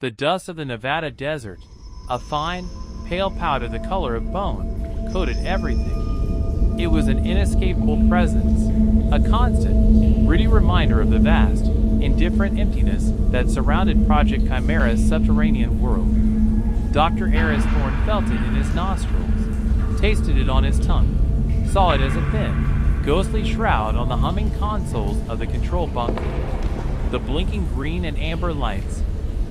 The dust of the Nevada desert, a fine, pale powder the color of bone, coated everything. It was an inescapable presence, a constant, gritty reminder of the vast, indifferent emptiness that surrounded Project Chimera's subterranean world. Dr. Eris Thorne felt it in his nostrils, tasted it on his tongue, saw it as a thin, ghostly shroud on the humming consoles of the control bunker. The blinking green and amber lights,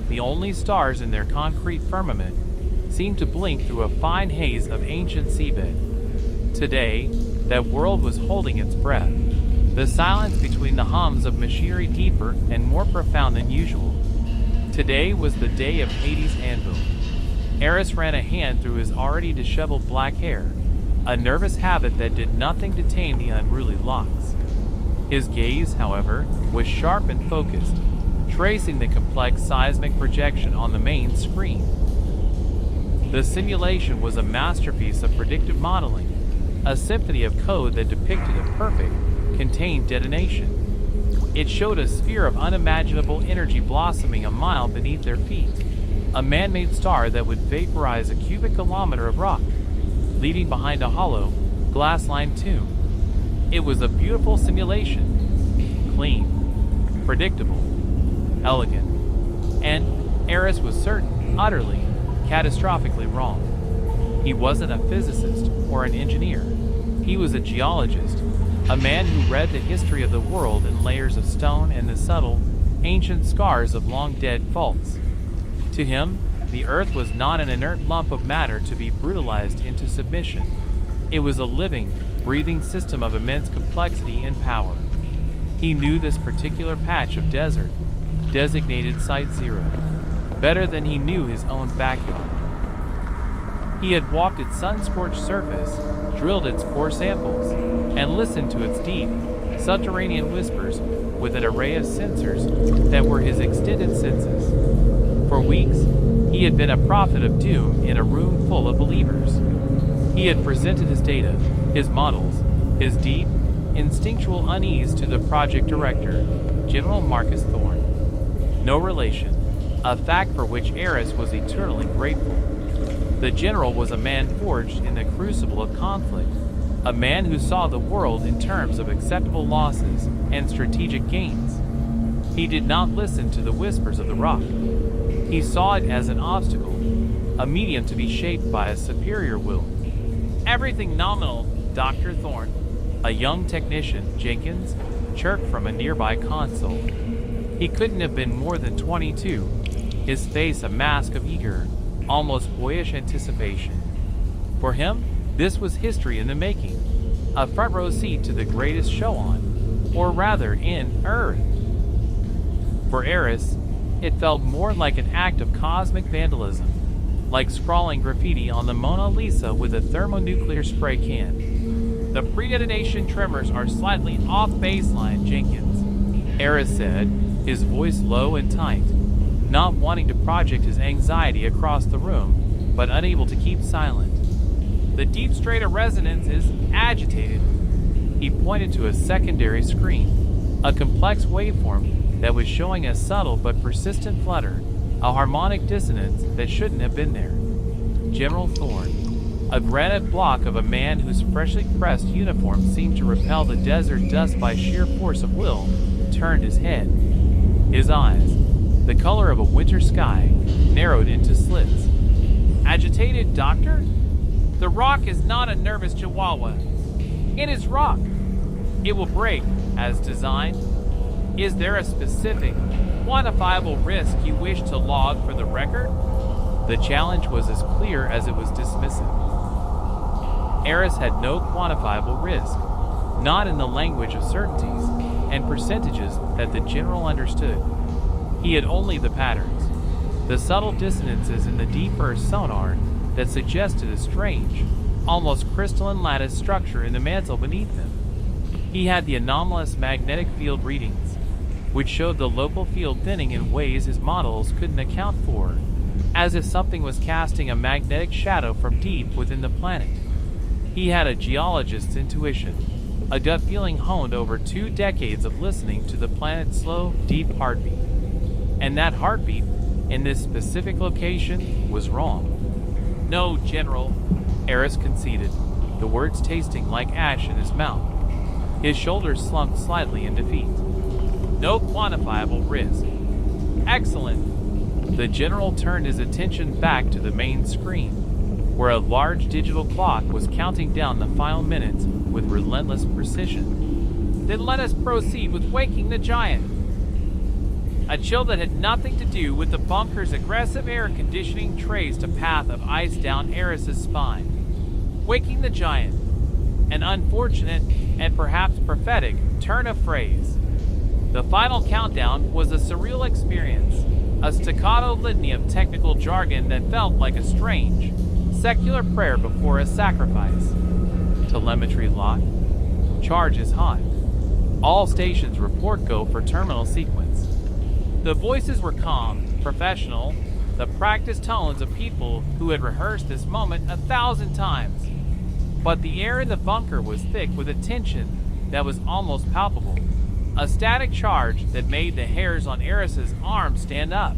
the only stars in their concrete firmament, seemed to blink through a fine haze of ancient seabed. Today, that world was holding its breath, the silence between the hums of machinery deeper and more profound than usual. Today was the day of Hades' anvil. Eris ran a hand through his already disheveled black hair, a nervous habit that did nothing to tame the unruly locks. His gaze, however, was sharp and focused, tracing the complex seismic projection on the main screen. The simulation was a masterpiece of predictive modeling, a symphony of code that depicted a perfect, contained detonation. It showed a sphere of unimaginable energy blossoming a mile beneath their feet, a man-made star that would vaporize a cubic kilometer of rock, leaving behind a hollow, glass-lined tomb. It was a beautiful simulation, clean, predictable, elegant, and Eris was certain, utterly, catastrophically wrong. He wasn't a physicist or an engineer. He was a geologist, a man who read the history of the world in layers of stone and the subtle, ancient scars of long-dead faults. To him, the Earth was not an inert lump of matter to be brutalized into submission. It was a living, breathing system of immense complexity and power. He knew this particular patch of desert, designated Site Zero, better than he knew his own backyard. He had walked its sun-scorched surface, drilled its core samples, and listened to its deep, subterranean whispers with an array of sensors that were his extended senses. For weeks, he had been a prophet of doom in a room full of believers. He had presented his data, his models, his deep, instinctual unease to the project director, General Marcus Thorne. No relation, a fact for which Eris was eternally grateful. The general was a man forged in the crucible of conflict, a man who saw the world in terms of acceptable losses and strategic gains. He did not listen to the whispers of the rock. He saw it as an obstacle, a medium to be shaped by a superior will. Everything nominal, Dr. Thorne, a young technician, Jenkins, chirped from a nearby console. He couldn't have been more than 22, his face a mask of eager, almost boyish anticipation. For him, this was history in the making, a front row seat to the greatest show on, or rather in Earth. For Eris, it felt more like an act of cosmic vandalism, like scrawling graffiti on the Mona Lisa with a thermonuclear spray can. The pre-detonation tremors are slightly off baseline, Jenkins, Eris said, his voice low and tight, not wanting to project his anxiety across the room, but unable to keep silent. The deep strata resonance is agitated. He pointed to a secondary screen, a complex waveform that was showing a subtle but persistent flutter, a harmonic dissonance that shouldn't have been there. General Thorne, a granite block of a man whose freshly pressed uniform seemed to repel the desert dust by sheer force of will, turned his head. His eyes, the color of a winter sky, narrowed into slits. Agitated, Doctor? The rock is not a nervous chihuahua. It is rock. It will break, as designed. Is there a specific, quantifiable risk you wish to log for the record? The challenge was as clear as it was dismissive. Eris had no quantifiable risk, not in the language of certainties and percentages that the general understood. He had only the patterns, the subtle dissonances in the deep Earth sonar that suggested a strange, almost crystalline lattice structure in the mantle beneath them. He had the anomalous magnetic field readings, which showed the local field thinning in ways his models couldn't account for, as if something was casting a magnetic shadow from deep within the planet. He had a geologist's intuition, a gut feeling honed over 2 decades of listening to the planet's slow, deep heartbeat. And that heartbeat in this specific location was wrong. No, General, Eris conceded, the words tasting like ash in his mouth. His shoulders slumped slightly in defeat. No quantifiable risk. Excellent. The General turned his attention back to the main screen, where a large digital clock was counting down the final minutes with relentless precision. Then let us proceed with waking the giant. A chill that had nothing to do with the bunker's aggressive air conditioning traced a path of ice down Eris's spine. Waking the giant. An unfortunate and perhaps prophetic turn of phrase. The final countdown was a surreal experience, a staccato litany of technical jargon that felt like a strange, secular prayer before a sacrifice. Telemetry locked. Charge is hot. All stations report go for terminal sequence. The voices were calm, professional, the practiced tones of people who had rehearsed this moment 1,000 times. But the air in the bunker was thick with a tension that was almost palpable, a static charge that made the hairs on Eris's arms stand up.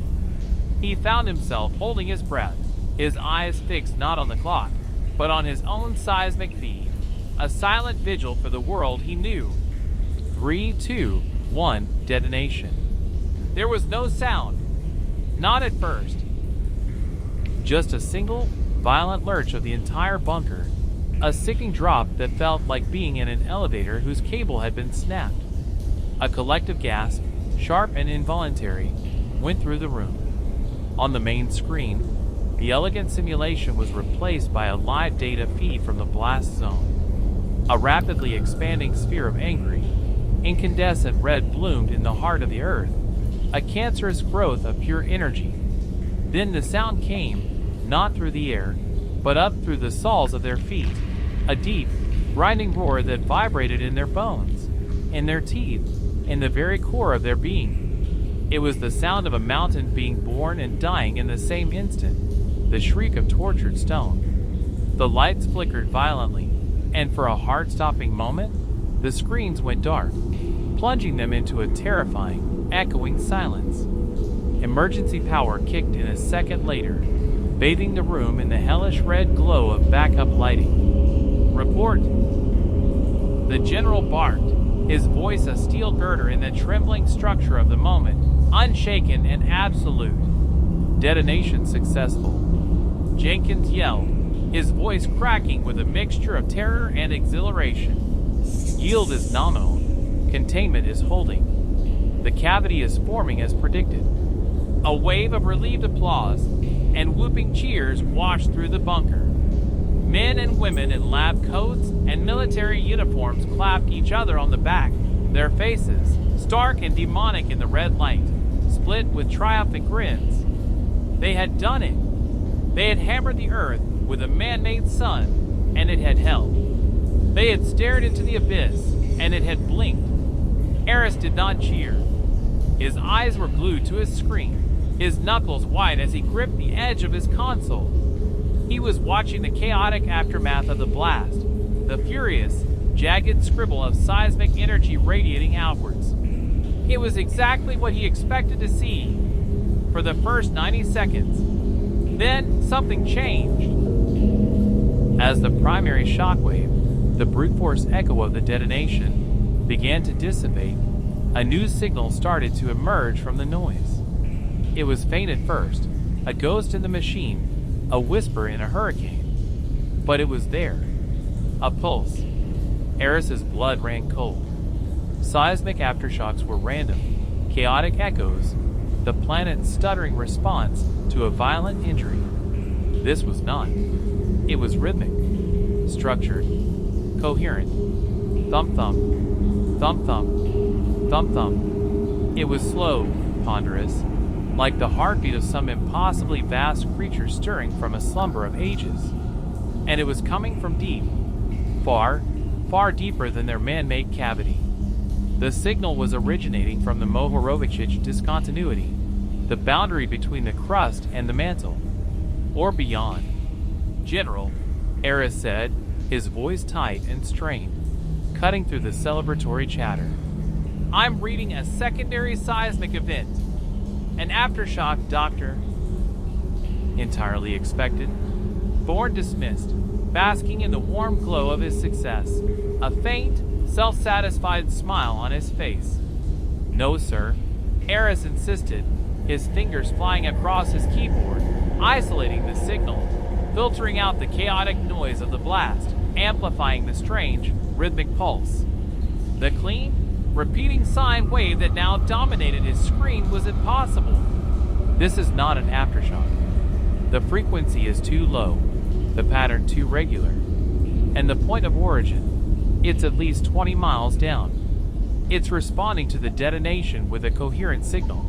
He found himself holding his breath, his eyes fixed not on the clock, but on his own seismic feed, a silent vigil for the world he knew. 3, 2, 1, detonation. There was no sound, not at first. Just a single, violent lurch of the entire bunker, a sickening drop that felt like being in an elevator whose cable had been snapped. A collective gasp, sharp and involuntary, went through the room. On the main screen, the elegant simulation was replaced by a live data feed from the blast zone. A rapidly expanding sphere of angry, incandescent red bloomed in the heart of the earth, a cancerous growth of pure energy. Then the sound came, not through the air, but up through the soles of their feet, a deep, grinding roar that vibrated in their bones, in their teeth, in the very core of their being. It was the sound of a mountain being born and dying in the same instant, the shriek of tortured stone. The lights flickered violently, and for a heart-stopping moment, the screens went dark, plunging them into a terrifying, echoing silence. Emergency power kicked in a second later, bathing the room in the hellish red glow of backup lighting. Report! The General barked, his voice a steel girder in the trembling structure of the moment, unshaken and absolute. Detonation successful. Jenkins yelled, his voice cracking with a mixture of terror and exhilaration. Yield is nominal. Containment is holding. The cavity is forming as predicted. A wave of relieved applause and whooping cheers washed through the bunker. Men and women in lab coats and military uniforms clapped each other on the back, their faces, stark and demonic in the red light, split with triumphant grins. They had done it. They had hammered the earth with a man-made sun, and it had held. They had stared into the abyss, and it had blinked. Eris did not cheer. His eyes were glued to his screen, his knuckles white as he gripped the edge of his console. He was watching the chaotic aftermath of the blast, the furious, jagged scribble of seismic energy radiating outwards. It was exactly what he expected to see for the first 90 seconds. Then something changed. As the primary shockwave, the brute force echo of the detonation, began to dissipate, a new signal started to emerge from the noise. It was faint at first, a ghost in the machine, a whisper in a hurricane. But it was there. A pulse. Eris's blood ran cold. Seismic aftershocks were random, chaotic echoes, the planet's stuttering response to a violent injury. This was not. It was rhythmic, structured, coherent. Thump-thump, thump-thump, thump-thump. It was slow, ponderous, like the heartbeat of some impossibly vast creature stirring from a slumber of ages. And it was coming from deep, far, far deeper than their man-made cavity. The signal was originating from the Mohorovicic discontinuity, the boundary between the crust and the mantle, or beyond. General, Eris said, his voice tight and strained, cutting through the celebratory chatter. I'm reading a secondary seismic event. An aftershock, Doctor. Entirely expected. Bourne dismissed, basking in the warm glow of his success, a faint, self-satisfied smile on his face. No, sir, Eris insisted, his fingers flying across his keyboard, isolating the signal, filtering out the chaotic noise of the blast, amplifying the strange, rhythmic pulse. The clean, repeating sine wave that now dominated his screen was impossible. This is not an aftershock. The frequency is too low, the pattern too regular, and the point of origin, it's at least 20 miles down. It's responding to the detonation with a coherent signal.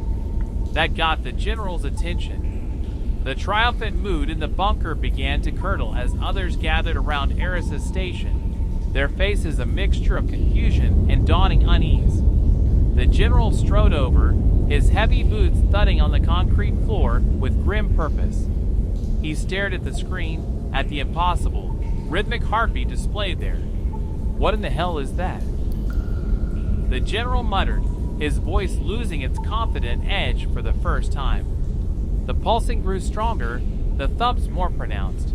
That got the general's attention. The triumphant mood in the bunker began to curdle as others gathered around Eris's station, their faces a mixture of confusion and dawning unease. The general strode over, his heavy boots thudding on the concrete floor with grim purpose. He stared at the screen, at the impossible, rhythmic heartbeat displayed there. What in the hell is that? The general muttered, his voice losing its confident edge for the first time. The pulsing grew stronger, the thumps more pronounced.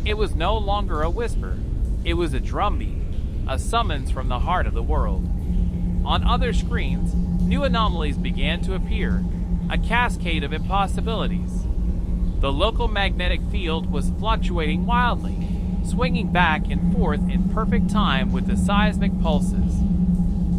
It was no longer a whisper. It was a drumbeat, a summons from the heart of the world. On other screens, new anomalies began to appear, a cascade of impossibilities. The local magnetic field was fluctuating wildly, swinging back and forth in perfect time with the seismic pulses.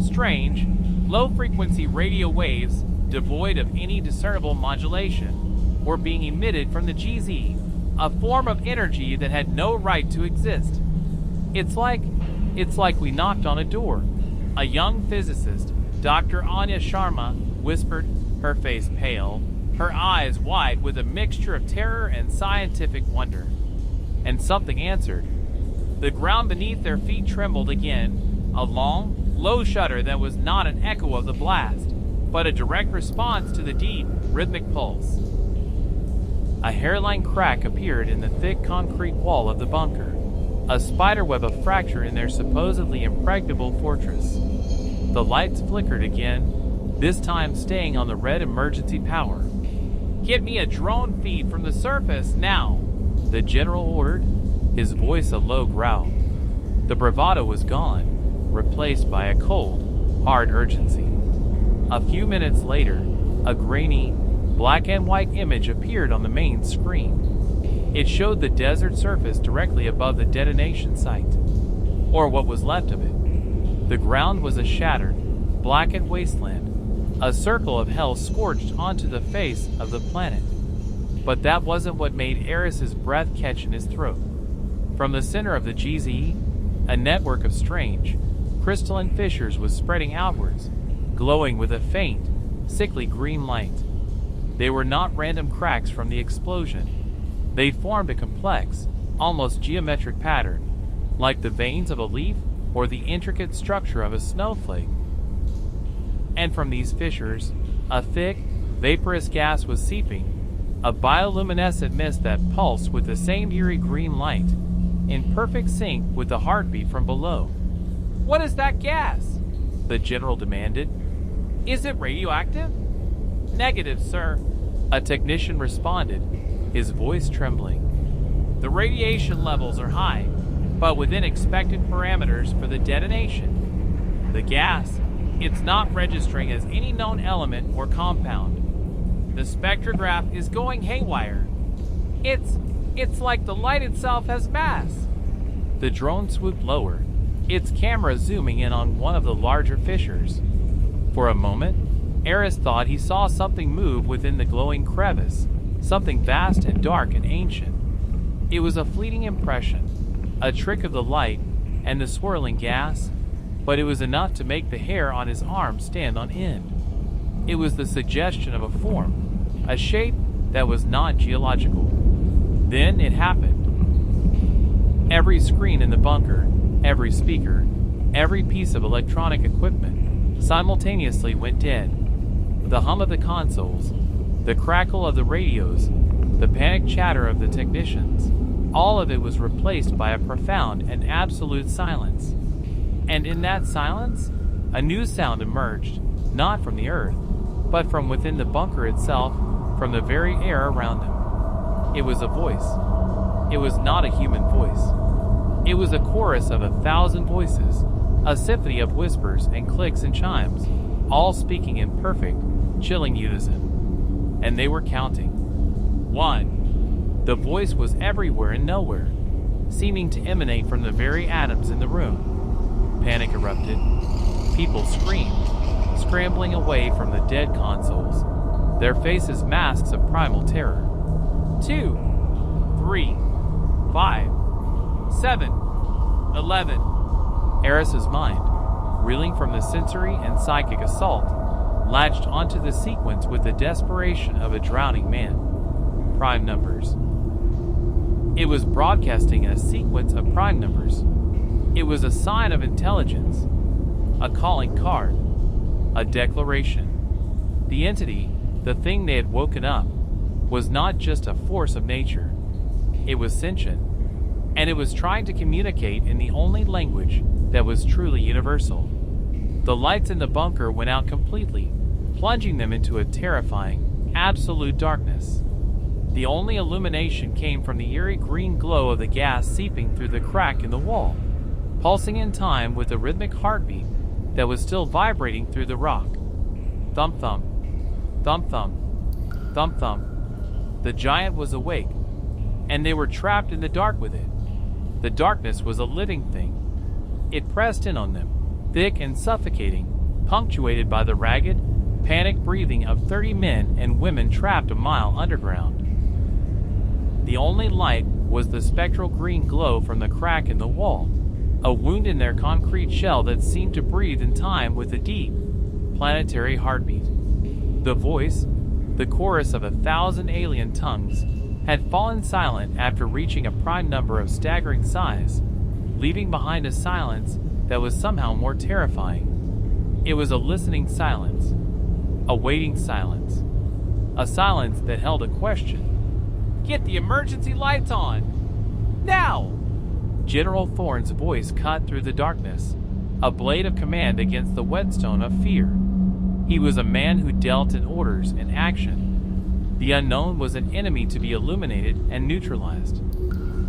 Strange, low-frequency radio waves, devoid of any discernible modulation, were being emitted from the GZ, a form of energy that had no right to exist. It's like we knocked on a door. A young physicist, Dr. Anya Sharma, whispered, her face pale, her eyes wide with a mixture of terror and scientific wonder. And something answered. The ground beneath their feet trembled again, a long, low shudder that was not an echo of the blast, but a direct response to the deep, rhythmic pulse. A hairline crack appeared in the thick concrete wall of the bunker, a spiderweb of fracture in their supposedly impregnable fortress. The lights flickered again, this time staying on the red emergency power. Get me a drone feed from the surface now, the general ordered, his voice a low growl. The bravado was gone, replaced by a cold, hard urgency. A few minutes later, a grainy, black and white image appeared on the main screen. It showed the desert surface directly above the detonation site, or what was left of it. The ground was a shattered, blackened wasteland, a circle of hell scorched onto the face of the planet. But that wasn't what made Eris's breath catch in his throat. From the center of the GZ, a network of strange, crystalline fissures was spreading outwards, glowing with a faint, sickly green light. They were not random cracks from the explosion. They formed a complex, almost geometric pattern, like the veins of a leaf or the intricate structure of a snowflake. And from these fissures, a thick, vaporous gas was seeping, a bioluminescent mist that pulsed with the same eerie green light, in perfect sync with the heartbeat from below. What is that gas? The general demanded. Is it radioactive? Negative, sir. A technician responded, his voice trembling. The radiation levels are high, but within expected parameters for the detonation. The gas, it's not registering as any known element or compound. The spectrograph is going haywire. It's like the light itself has mass. The drone swooped lower, its camera zooming in on one of the larger fissures. For a moment, Eris thought he saw something move within the glowing crevice, something vast and dark and ancient. It was a fleeting impression, a trick of the light and the swirling gas, but it was enough to make the hair on his arm stand on end. It was the suggestion of a form, a shape that was not geological. Then it happened. Every screen in the bunker, every speaker, every piece of electronic equipment simultaneously went dead. The hum of the consoles, the crackle of the radios, the panicked chatter of the technicians, all of it was replaced by a profound and absolute silence. And in that silence, a new sound emerged, not from the earth, but from within the bunker itself, from the very air around him. It was a voice. It was not a human voice. It was a chorus of 1,000 voices, a symphony of whispers and clicks and chimes, all speaking in perfect, chilling unison. And they were counting. 1. The voice was everywhere and nowhere, seeming to emanate from the very atoms in the room. Panic erupted. People screamed, scrambling away from the dead consoles, their faces masks of primal terror. 2, 3, 5, 7, 11. Eris's mind, reeling from the sensory and psychic assault, latched onto the sequence with the desperation of a drowning man. Prime numbers. It was broadcasting a sequence of prime numbers. It was a sign of intelligence, a calling card, a declaration. The entity, the thing they had woken up, was not just a force of nature. It was sentient, and it was trying to communicate in the only language that was truly universal. The lights in the bunker went out completely, plunging them into a terrifying, absolute darkness. The only illumination came from the eerie green glow of the gas seeping through the crack in the wall, pulsing in time with the rhythmic heartbeat that was still vibrating through the rock. Thump thump, thump thump, thump thump. The giant was awake, and they were trapped in the dark with it. The darkness was a living thing. It pressed in on them, thick and suffocating, punctuated by the ragged, panicked breathing of 30 men and women trapped a mile underground. The only light was the spectral green glow from the crack in the wall, a wound in their concrete shell that seemed to breathe in time with a deep, planetary heartbeat. The voice, the chorus of 1,000 alien tongues, had fallen silent after reaching a prime number of staggering size, leaving behind a silence that was somehow more terrifying. It was a listening silence, a waiting silence, a silence that held a question. "Get the emergency lights on! Now!" General Thorne's voice cut through the darkness, a blade of command against the whetstone of fear. He was a man who dealt in orders and action. The unknown was an enemy to be illuminated and neutralized.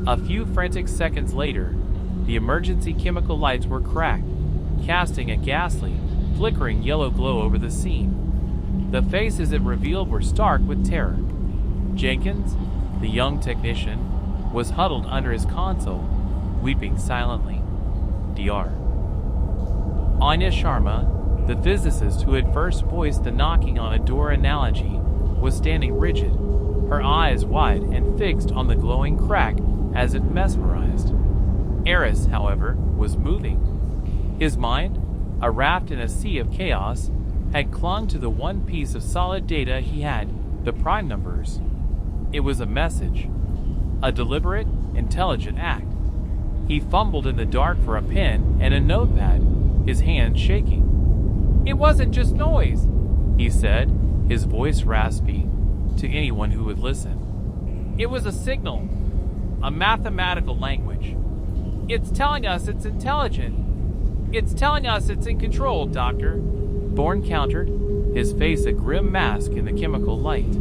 A few frantic seconds later, the emergency chemical lights were cracked, casting a ghastly, flickering yellow glow over the scene. The faces it revealed were stark with terror. Jenkins, the young technician, was huddled under his console, weeping silently. Dr. Anya Sharma, the physicist who had first voiced the knocking on a door analogy, was standing rigid, her eyes wide and fixed on the glowing crack as if mesmerized. Eris, however, was moving. His mind, a raft in a sea of chaos, had clung to the one piece of solid data he had, the prime numbers. It was a message, a deliberate, intelligent act. He fumbled in the dark for a pen and a notepad, his hands shaking. "It wasn't just noise," he said, his voice raspy, to anyone who would listen. "It was a signal, a mathematical language. It's telling us it's intelligent. It's telling us it's in control, Doctor." Thorne countered, his face a grim mask in the chemical light.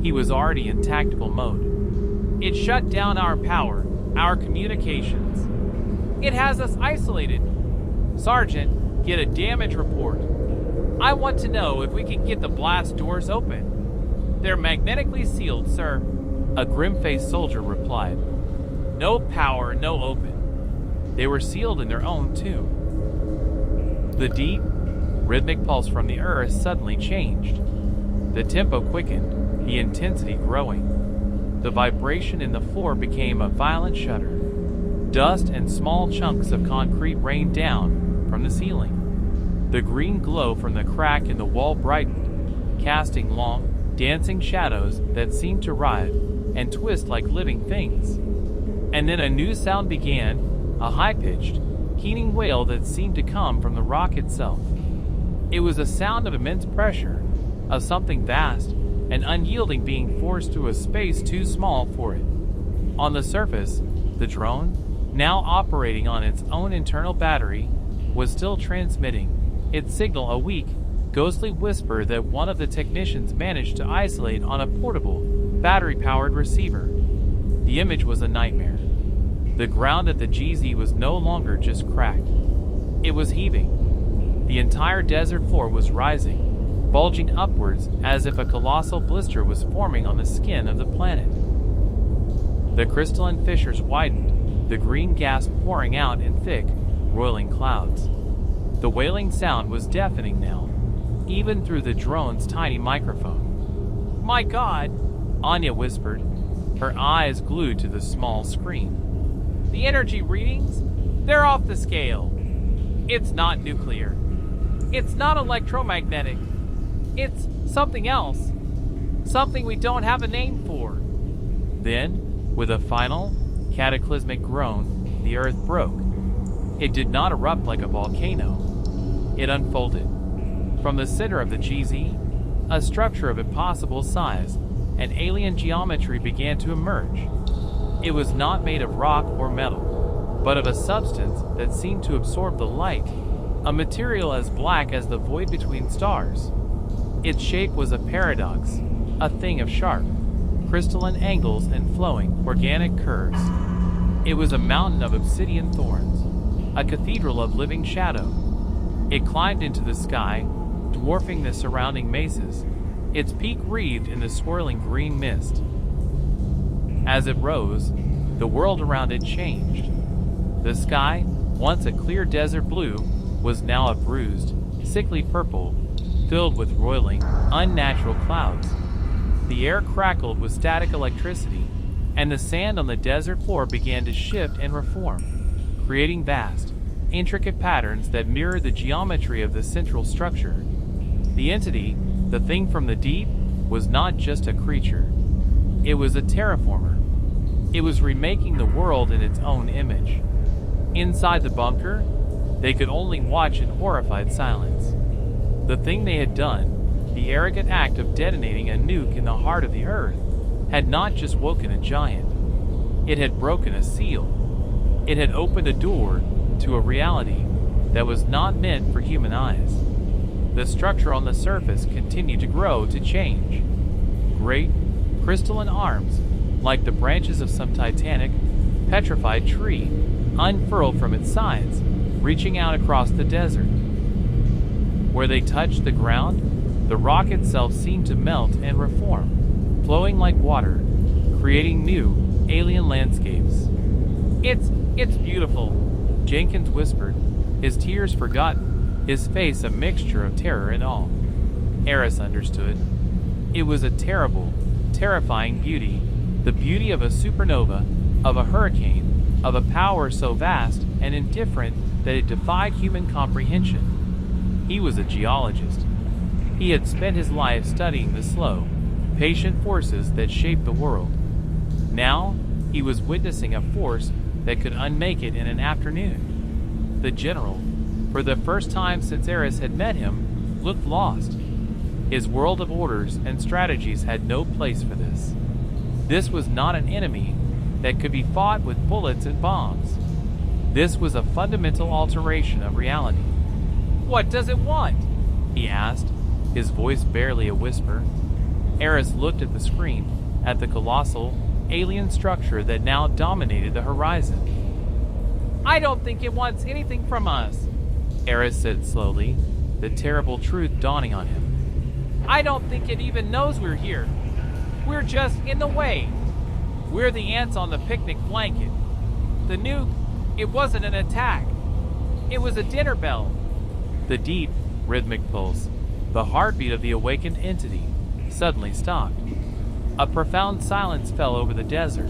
He was already in tactical mode. "It shut down our power, our communications. It has us isolated. Sergeant, get a damage report. I want to know if we can get the blast doors open." "They're magnetically sealed, sir," a grim-faced soldier replied. "No power, no open." They were sealed in their own tomb. The deep, rhythmic pulse from the earth suddenly changed. The tempo quickened, the intensity growing. The vibration in the floor became a violent shudder. Dust and small chunks of concrete rained down from the ceiling. The green glow from the crack in the wall brightened, casting long, dancing shadows that seemed to writhe and twist like living things. And then a new sound began, a high-pitched, keening wail that seemed to come from the rock itself. It was a sound of immense pressure, of something vast and unyielding being forced through a space too small for it. On the surface, the drone, now operating on its own internal battery, was still transmitting, its signal a weak, ghostly whisper that one of the technicians managed to isolate on a portable, battery-powered receiver. The image was a nightmare. The ground at the GZ was no longer just cracked. It was heaving. The entire desert floor was rising, bulging upwards as if a colossal blister was forming on the skin of the planet. The crystalline fissures widened, the green gas pouring out in thick, roiling clouds. The wailing sound was deafening now, even through the drone's tiny microphone. "My God," Anya whispered, her eyes glued to the small screen. "The energy readings? They're off the scale. It's not nuclear. It's not electromagnetic. It's something else. Something we don't have a name for." Then, with a final, cataclysmic groan, the earth broke. It did not erupt like a volcano. It unfolded. From the center of the GZ, a structure of impossible size and alien geometry began to emerge. It was not made of rock or metal, but of a substance that seemed to absorb the light, a material as black as the void between stars. Its shape was a paradox, a thing of sharp, crystalline angles and flowing, organic curves. It was a mountain of obsidian thorns, a cathedral of living shadow. It climbed into the sky, dwarfing the surrounding mesas, its peak wreathed in the swirling green mist. As it rose, the world around it changed. The sky, once a clear desert blue, was now a bruised, sickly purple, filled with roiling, unnatural clouds. The air crackled with static electricity, and the sand on the desert floor began to shift and reform, creating vast, intricate patterns that mirrored the geometry of the central structure. The entity, the thing from the deep, was not just a creature. It was a terraformer. It was remaking the world in its own image. Inside the bunker, they could only watch in horrified silence. The thing they had done, the arrogant act of detonating a nuke in the heart of the earth, had not just woken a giant. It had broken a seal. It had opened a door to a reality that was not meant for human eyes. The structure on the surface continued to grow, to change. Great, crystalline arms, like the branches of some titanic, petrified tree, unfurled from its sides, reaching out across the desert. Where they touched the ground, the rock itself seemed to melt and reform, flowing like water, creating new, alien landscapes. It's beautiful," Jenkins whispered, his tears forgotten, his face a mixture of terror and awe. Eris understood. It was a terrible, terrifying beauty, the beauty of a supernova, of a hurricane, of a power so vast and indifferent that it defied human comprehension. He was a geologist. He had spent his life studying the slow, patient forces that shaped the world. Now, he was witnessing a force that could unmake it in an afternoon. The general, for the first time since Eris had met him, looked lost. His world of orders and strategies had no place for this. This was not an enemy that could be fought with bullets and bombs. This was a fundamental alteration of reality. "What does it want?" he asked, his voice barely a whisper. Eris looked at the screen, at the colossal, alien structure that now dominated the horizon. "I don't think it wants anything from us," Eris said slowly, the terrible truth dawning on him. "I don't think it even knows we're here. We're just in the way. We're the ants on the picnic blanket. The nuke, it wasn't an attack. It was a dinner bell." The deep, rhythmic pulse, the heartbeat of the awakened entity, suddenly stopped. A profound silence fell over the desert,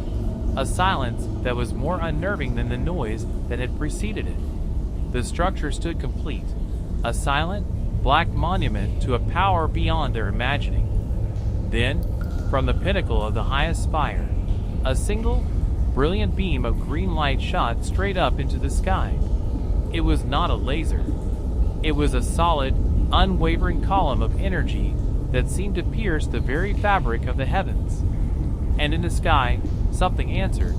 a silence that was more unnerving than the noise that had preceded it. The structure stood complete, a silent, black monument to a power beyond their imagining. Then, from the pinnacle of the highest spire, a single, brilliant beam of green light shot straight up into the sky. It was not a laser. It was a solid, unwavering column of energy that seemed to pierce the very fabric of the heavens. And in the sky, something answered.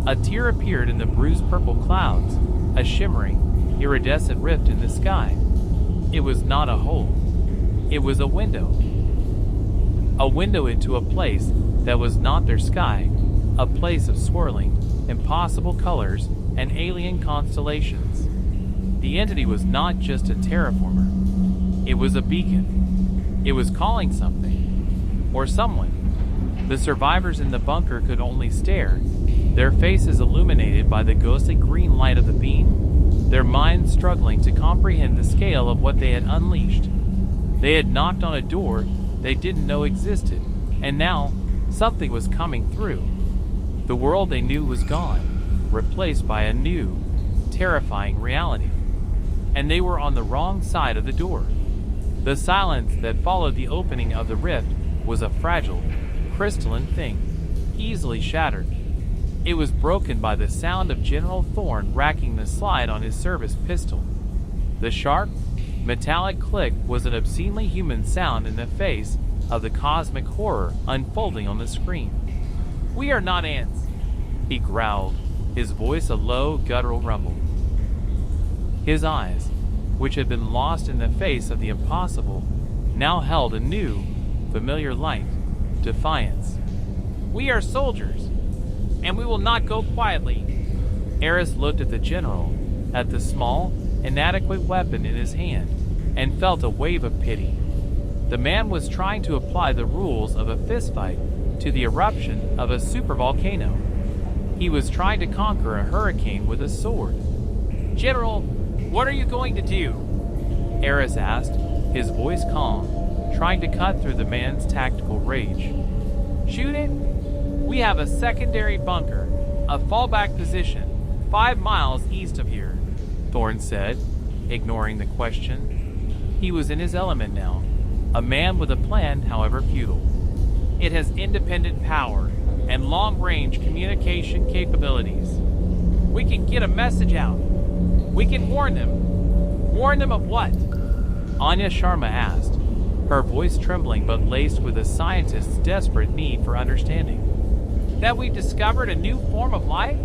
A tear appeared in the bruised purple clouds, a shimmering, iridescent rift in the sky. It was not a hole. It was a window. A window into a place that was not their sky, a place of swirling, impossible colors, and alien constellations. The entity was not just a terraformer. It was a beacon. It was calling something. Or someone. The survivors in the bunker could only stare, their faces illuminated by the ghostly green light of the beam, their minds struggling to comprehend the scale of what they had unleashed. They had knocked on a door they didn't know existed, and now something was coming through. The world they knew was gone, replaced by a new, terrifying reality. And they were on the wrong side of the door. The silence that followed the opening of the rift was a fragile, crystalline thing, easily shattered. It was broken by the sound of General Thorne racking the slide on his service pistol. The sharp, metallic click was an obscenely human sound in the face of the cosmic horror unfolding on the screen. "We are not ants," he growled, his voice a low, guttural rumble. His eyes, which had been lost in the face of the impossible, now held a new, familiar light, defiance. "We are soldiers, and we will not go quietly." Eris looked at the general, at the small, inadequate weapon in his hand, and felt a wave of pity. The man was trying to apply the rules of a fistfight to the eruption of a supervolcano. He was trying to conquer a hurricane with a sword. "General, what are you going to do?" Eris asked, his voice calm, trying to cut through the man's tactical rage. "Shoot it? We have a secondary bunker, a fallback position, 5 miles east of here," Thorne said, ignoring the question. He was in his element now, a man with a plan, however futile. "It has independent power and long-range communication capabilities. We can get a message out. We can warn them." "Warn them of what?" Anya Sharma asked, her voice trembling but laced with a scientist's desperate need for understanding. "That we've discovered a new form of life?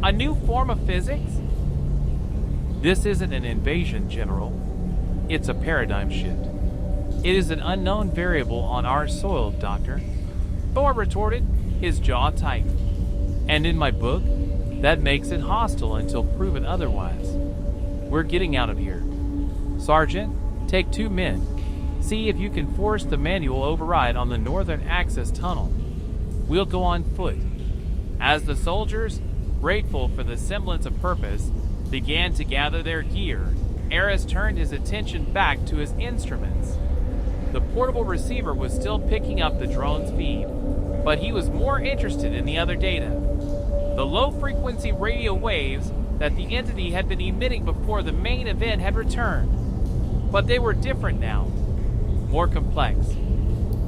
A new form of physics?" "This isn't an invasion, General. It's a paradigm shift. It is an unknown variable on our soil, Doctor," Thor retorted, his jaw tight. "And in my book, that makes it hostile until proven otherwise. We're getting out of here. Sergeant, take 2 men. See if you can force the manual override on the northern access tunnel. We'll go on foot." As the soldiers, grateful for the semblance of purpose, began to gather their gear, Eris turned his attention back to his instruments. The portable receiver was still picking up the drone's feed, but he was more interested in the other data. The low-frequency radio waves that the entity had been emitting before the main event had returned. But they were different now, more complex.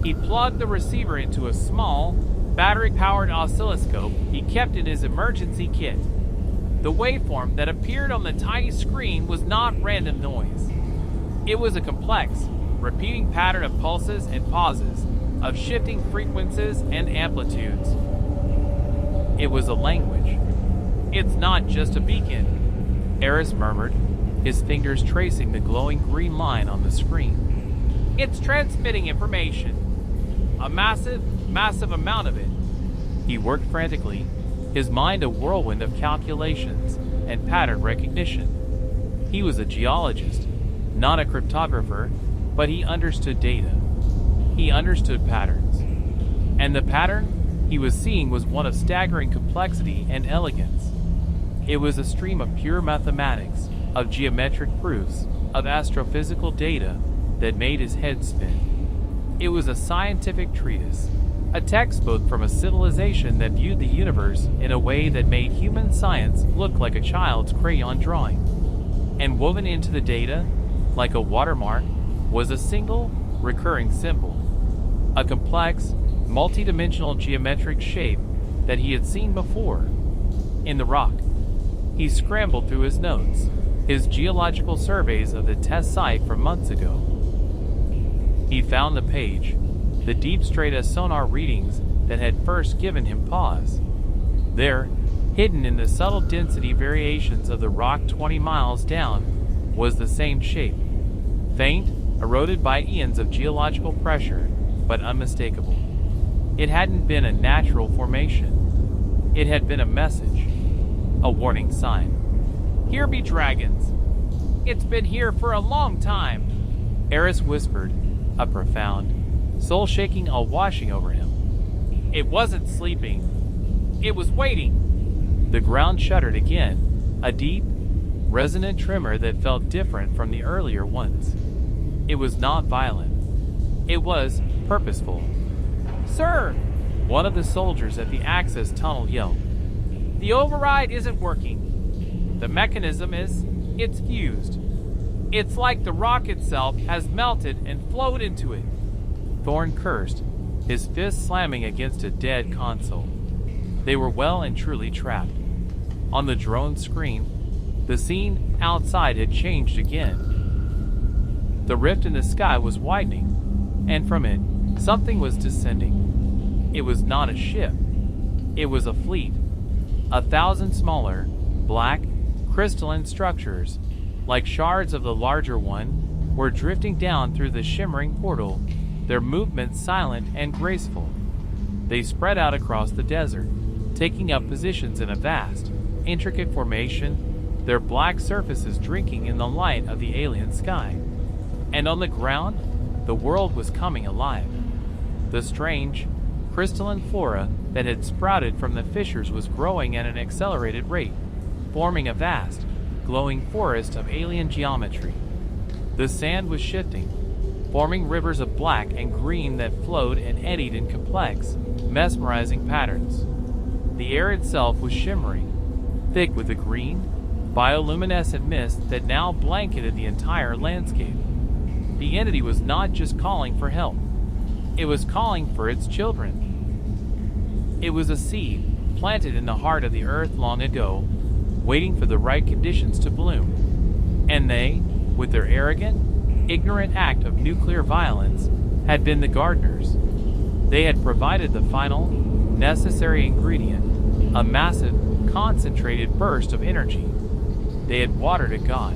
He plugged the receiver into a small, battery-powered oscilloscope he kept in his emergency kit. The waveform that appeared on the tiny screen was not random noise. It was a complex, repeating pattern of pulses and pauses, of shifting frequencies and amplitudes. It was a language. "It's not just a beacon," Eris murmured, his fingers tracing the glowing green line on the screen. "It's transmitting information. A massive, massive amount of it." He worked frantically, his mind a whirlwind of calculations and pattern recognition. He was a geologist, not a cryptographer, but he understood data. He understood patterns. And the pattern he was seeing was one of staggering complexity and elegance. It was a stream of pure mathematics, of geometric proofs, of astrophysical data that made his head spin. It was a scientific treatise, a textbook from a civilization that viewed the universe in a way that made human science look like a child's crayon drawing. And woven into the data, like a watermark, was a single, recurring symbol. A complex, multidimensional geometric shape that he had seen before. In the rock. He scrambled through his notes, his geological surveys of the test site from months ago. He found the page, the deep strata sonar readings that had first given him pause. There, hidden in the subtle density variations of the rock 20 miles down, was the same shape. Faint, eroded by eons of geological pressure, but unmistakable. It hadn't been a natural formation. It had been a message, a warning sign. "Here be dragons. It's been here for a long time," Eris whispered, a profound, soul-shaking awe washing over him. "It wasn't sleeping. It was waiting." The ground shuddered again, a deep, resonant tremor that felt different from the earlier ones. It was not violent. It was purposeful. "Sir!" one of the soldiers at the access tunnel yelled. "The override isn't working. The mechanism it's fused. It's like the rock itself has melted and flowed into it." Thorn cursed, his fist slamming against a dead console. They were well and truly trapped. On the drone screen, the scene outside had changed again. The rift in the sky was widening, and from it, something was descending. It was not a ship. It was a fleet. 1,000 smaller, black, crystalline structures, like shards of the larger one, were drifting down through the shimmering portal, their movements silent and graceful. They spread out across the desert, taking up positions in a vast, intricate formation, their black surfaces drinking in the light of the alien sky. And on the ground, the world was coming alive. The strange, crystalline flora that had sprouted from the fissures was growing at an accelerated rate, forming a vast, glowing forest of alien geometry. The sand was shifting, forming rivers of black and green that flowed and eddied in complex, mesmerizing patterns. The air itself was shimmering, thick with a green, bioluminescent mist that now blanketed the entire landscape. The entity was not just calling for help. It was calling for its children. It was a seed planted in the heart of the earth long ago, waiting for the right conditions to bloom. And they, with their arrogant, ignorant act of nuclear violence, had been the gardeners. They had provided the final, necessary ingredient, a massive, concentrated burst of energy. They had watered it gone.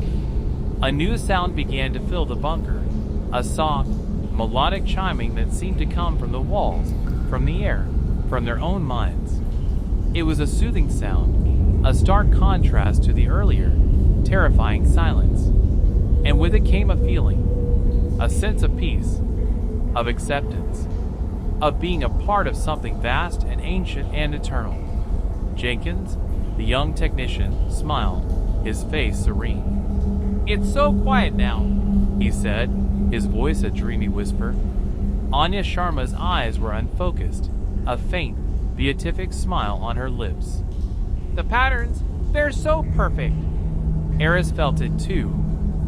A new sound began to fill the bunker, a soft, melodic chiming that seemed to come from the walls, from the air, from their own minds. It was a soothing sound, a stark contrast to the earlier, terrifying silence. And with it came a feeling, a sense of peace, of acceptance, of being a part of something vast and ancient and eternal. Jenkins, the young technician, smiled, his face serene. "It's so quiet now," he said, his voice a dreamy whisper. Anya Sharma's eyes were unfocused, a faint, beatific smile on her lips. "The patterns, they're so perfect." Eris felt it too,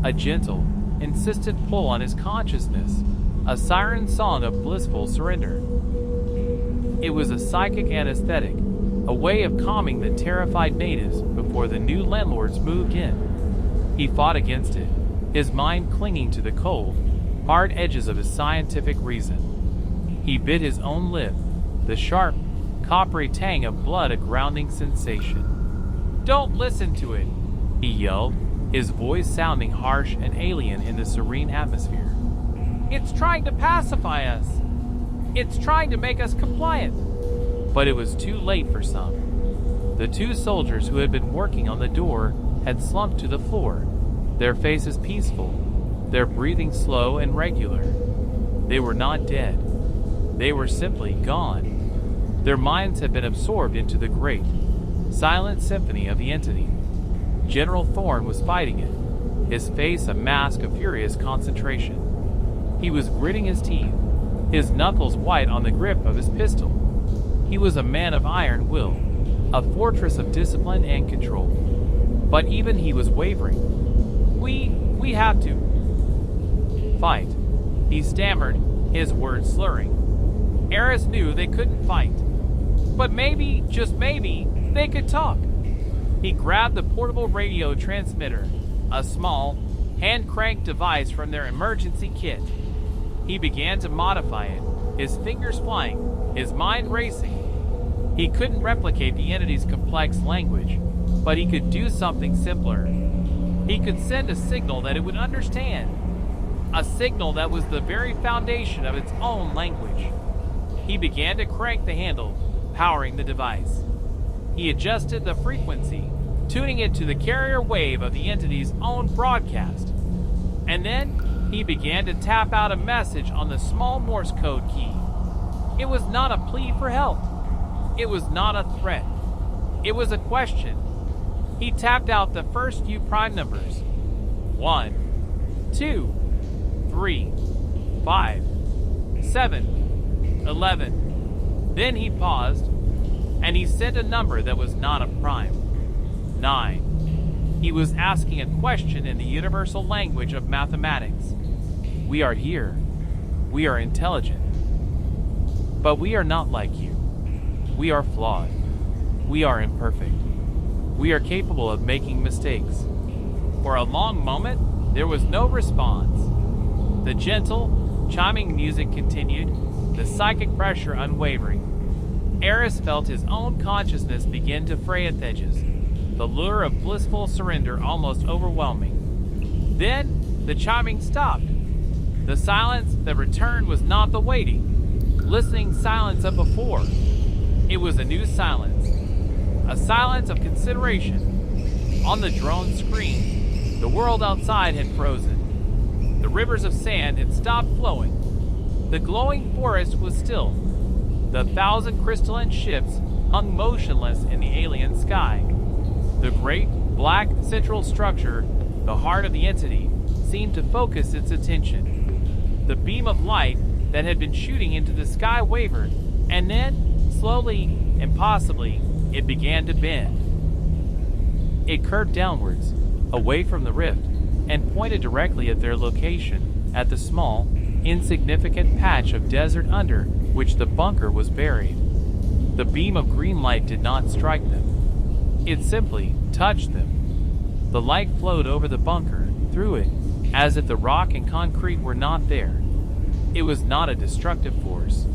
a gentle, insistent pull on his consciousness, a siren song of blissful surrender. It was a psychic anesthetic, a way of calming the terrified natives before the new landlords moved in. He fought against it, his mind clinging to the cold, hard edges of his scientific reason. He bit his own lip, the sharp, coppery tang of blood a grounding sensation. "Don't listen to it," he yelled, his voice sounding harsh and alien in the serene atmosphere. "It's trying to pacify us. It's trying to make us compliant." But it was too late for some. The two soldiers who had been working on the door had slumped to the floor, their faces peaceful, their breathing slow and regular. They were not dead. They were simply gone. Their minds had been absorbed into the great, silent symphony of the entity. General Thorne was fighting it, his face a mask of furious concentration. He was gritting his teeth, his knuckles white on the grip of his pistol. He was a man of iron will, a fortress of discipline and control. But even he was wavering. We have to fight," he stammered, his words slurring. Eris knew they couldn't fight. But maybe, just maybe, they could talk. He grabbed the portable radio transmitter, a small, hand-cranked device from their emergency kit. He began to modify it, his fingers flying, his mind racing. He couldn't replicate the entity's complex language, but he could do something simpler. He could send a signal that it would understand. a signal that was the very foundation of its own language. He began to crank the handle, powering the device. He adjusted the frequency, tuning it to the carrier wave of the entity's own broadcast. And then he began to tap out a message on the small Morse code key. It was not a plea for help. It was not a threat. It was a question. He tapped out the first few prime numbers. 1, 2, 3, 5, 7, 11. Then he paused, and he sent a number that was not a prime. 9. He was asking a question in the universal language of mathematics. We are here. We are intelligent. But we are not like you. We are flawed. We are imperfect. We are capable of making mistakes. For a long moment, there was no response. The gentle, chiming music continued, the psychic pressure unwavering. Eris felt his own consciousness begin to fray at the edges, the lure of blissful surrender almost overwhelming. Then, the chiming stopped. The silence that returned was not the waiting, listening silence of before. It was a new silence, a silence of consideration. On the drone screen, the world outside had frozen. The rivers of sand had stopped flowing. The glowing forest was still. The 1,000 crystalline ships hung motionless in the alien sky. The great, black central structure, the heart of the entity, seemed to focus its attention. The beam of light that had been shooting into the sky wavered, and then, slowly and possibly, it began to bend. It curved downwards, away from the rift, and pointed directly at their location, at the small, insignificant patch of desert under which the bunker was buried. The beam of green light did not strike them. It simply touched them. The light flowed over the bunker, through it, as if the rock and concrete were not there. It was not a destructive force.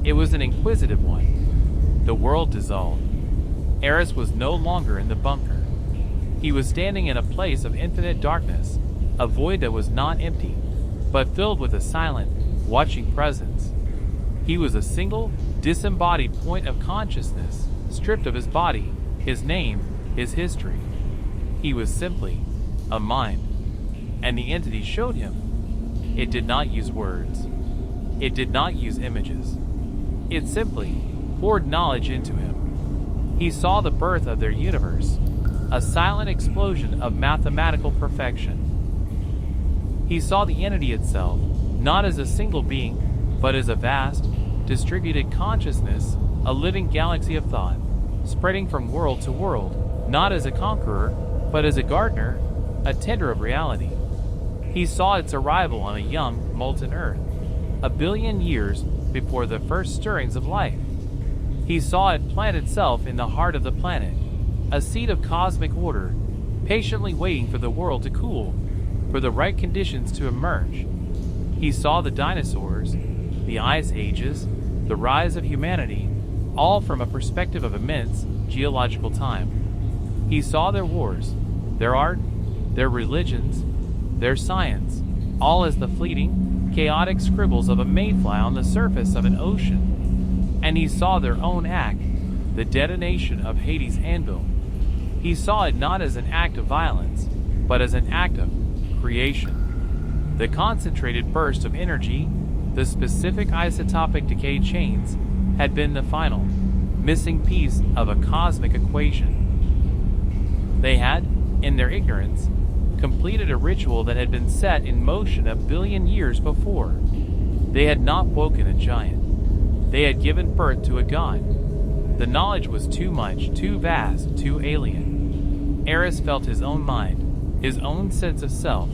It was an inquisitive one. The world dissolved. Eris was no longer in the bunker. He was standing in a place of infinite darkness, a void that was not empty, but filled with a silent, watching presence. He was a single, disembodied point of consciousness, stripped of his body, his name, his history. He was simply a mind, and the entity showed him. It did not use words. It did not use images. It simply poured knowledge into him. He saw the birth of their universe, a silent explosion of mathematical perfection. He saw the entity itself, not as a single being, but as a vast, distributed consciousness, a living galaxy of thought, spreading from world to world, not as a conqueror, but as a gardener, a tender of reality. He saw its arrival on a young, molten Earth, 1 billion years before the first stirrings of life. He saw it plant itself in the heart of the planet, a seed of cosmic order, patiently waiting for the world to cool, for the right conditions to emerge. He saw the dinosaurs, the ice ages, the rise of humanity, all from a perspective of immense geological time. He saw their wars, their art, their religions, their science, all as the fleeting, chaotic scribbles of a mayfly on the surface of an ocean. And he saw their own act, the detonation of Hades' anvil. He saw it not as an act of violence, but as an act of creation. The concentrated burst of energy, the specific isotopic decay chains, had been the final, missing piece of a cosmic equation. They had, in their ignorance, completed a ritual that had been set in motion 1 billion years before. They had not woken a giant. They had given birth to a god. The knowledge was too much, too vast, too alien. Eris felt his own mind, his own sense of self,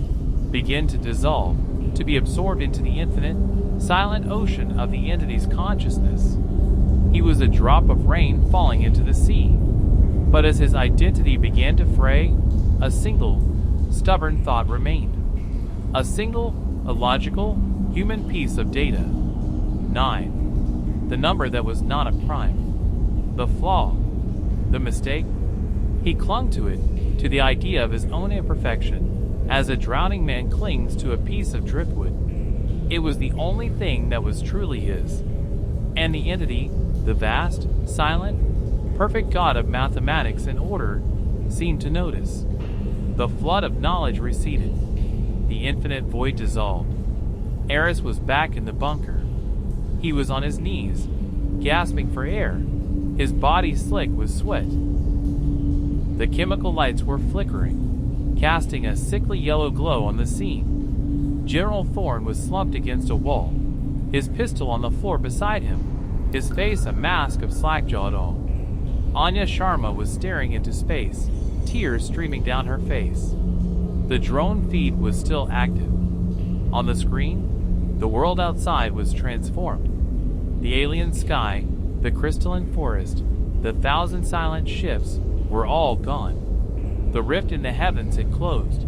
begin to dissolve, to be absorbed into the infinite, silent ocean of the entity's consciousness. He was a drop of rain falling into the sea. But as his identity began to fray, a single, stubborn thought remained. A single, illogical, human piece of data. 9. The number that was not a prime. The flaw. The mistake. He clung to it, to the idea of his own imperfection, as a drowning man clings to a piece of driftwood. It was the only thing that was truly his. And the entity, the vast, silent, perfect God of mathematics and order, seemed to notice. The flood of knowledge receded. The infinite void dissolved. Eris was back in the bunker. He was on his knees, gasping for air, his body slick with sweat. The chemical lights were flickering, casting a sickly yellow glow on the scene. General Thorne was slumped against a wall, his pistol on the floor beside him, his face a mask of slack-jawed awe. Anya Sharma was staring into space, tears streaming down her face. The drone feed was still active. On the screen, the world outside was transformed. The alien sky, the crystalline forest, the 1,000 silent ships were all gone. The rift in the heavens had closed.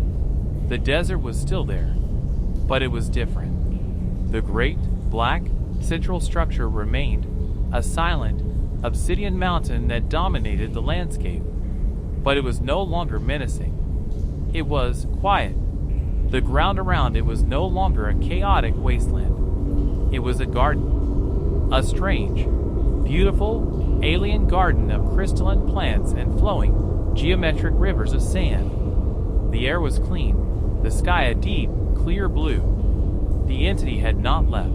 The desert was still there, but it was different. The great, black, central structure remained, a silent, obsidian mountain that dominated the landscape. But it was no longer menacing. It was quiet. The ground around it was no longer a chaotic wasteland. It was a garden. A strange, beautiful, alien garden of crystalline plants and flowing, geometric rivers of sand. The air was clean, the sky a deep, clear blue. The entity had not left.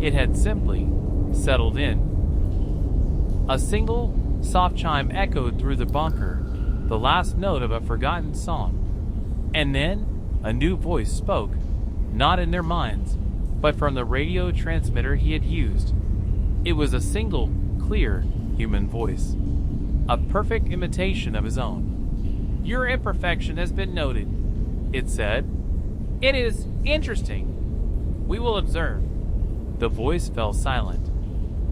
It had simply settled in. A single, soft chime echoed through the bunker, the last note of a forgotten song. And then a new voice spoke, not in their minds, but from the radio transmitter he had used. It was a single, clear, human voice, a perfect imitation of his own. "Your imperfection has been noted," it said. "It is interesting. We will observe." The voice fell silent.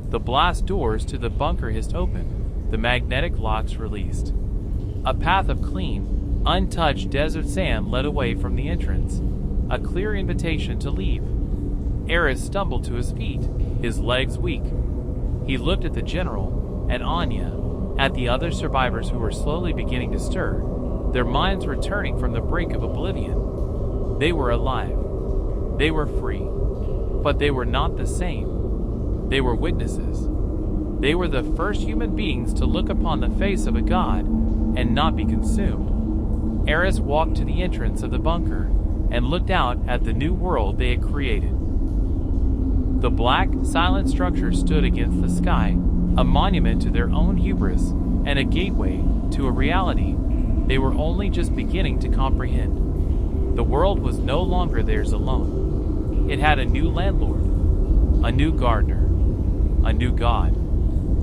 The blast doors to the bunker hissed open, the magnetic locks released. A path of clean, untouched desert sand led away from the entrance, a clear invitation to leave. Eris stumbled to his feet, his legs weak. He looked at the general, at Anya, at the other survivors who were slowly beginning to stir, their minds returning from the brink of oblivion. They were alive. They were free. But they were not the same. They were witnesses. They were the first human beings to look upon the face of a god and not be consumed. Eris walked to the entrance of the bunker and looked out at the new world they had created. The black, silent structure stood against the sky, a monument to their own hubris and a gateway to a reality they were only just beginning to comprehend. The world was no longer theirs alone. It had a new landlord, a new gardener, a new god.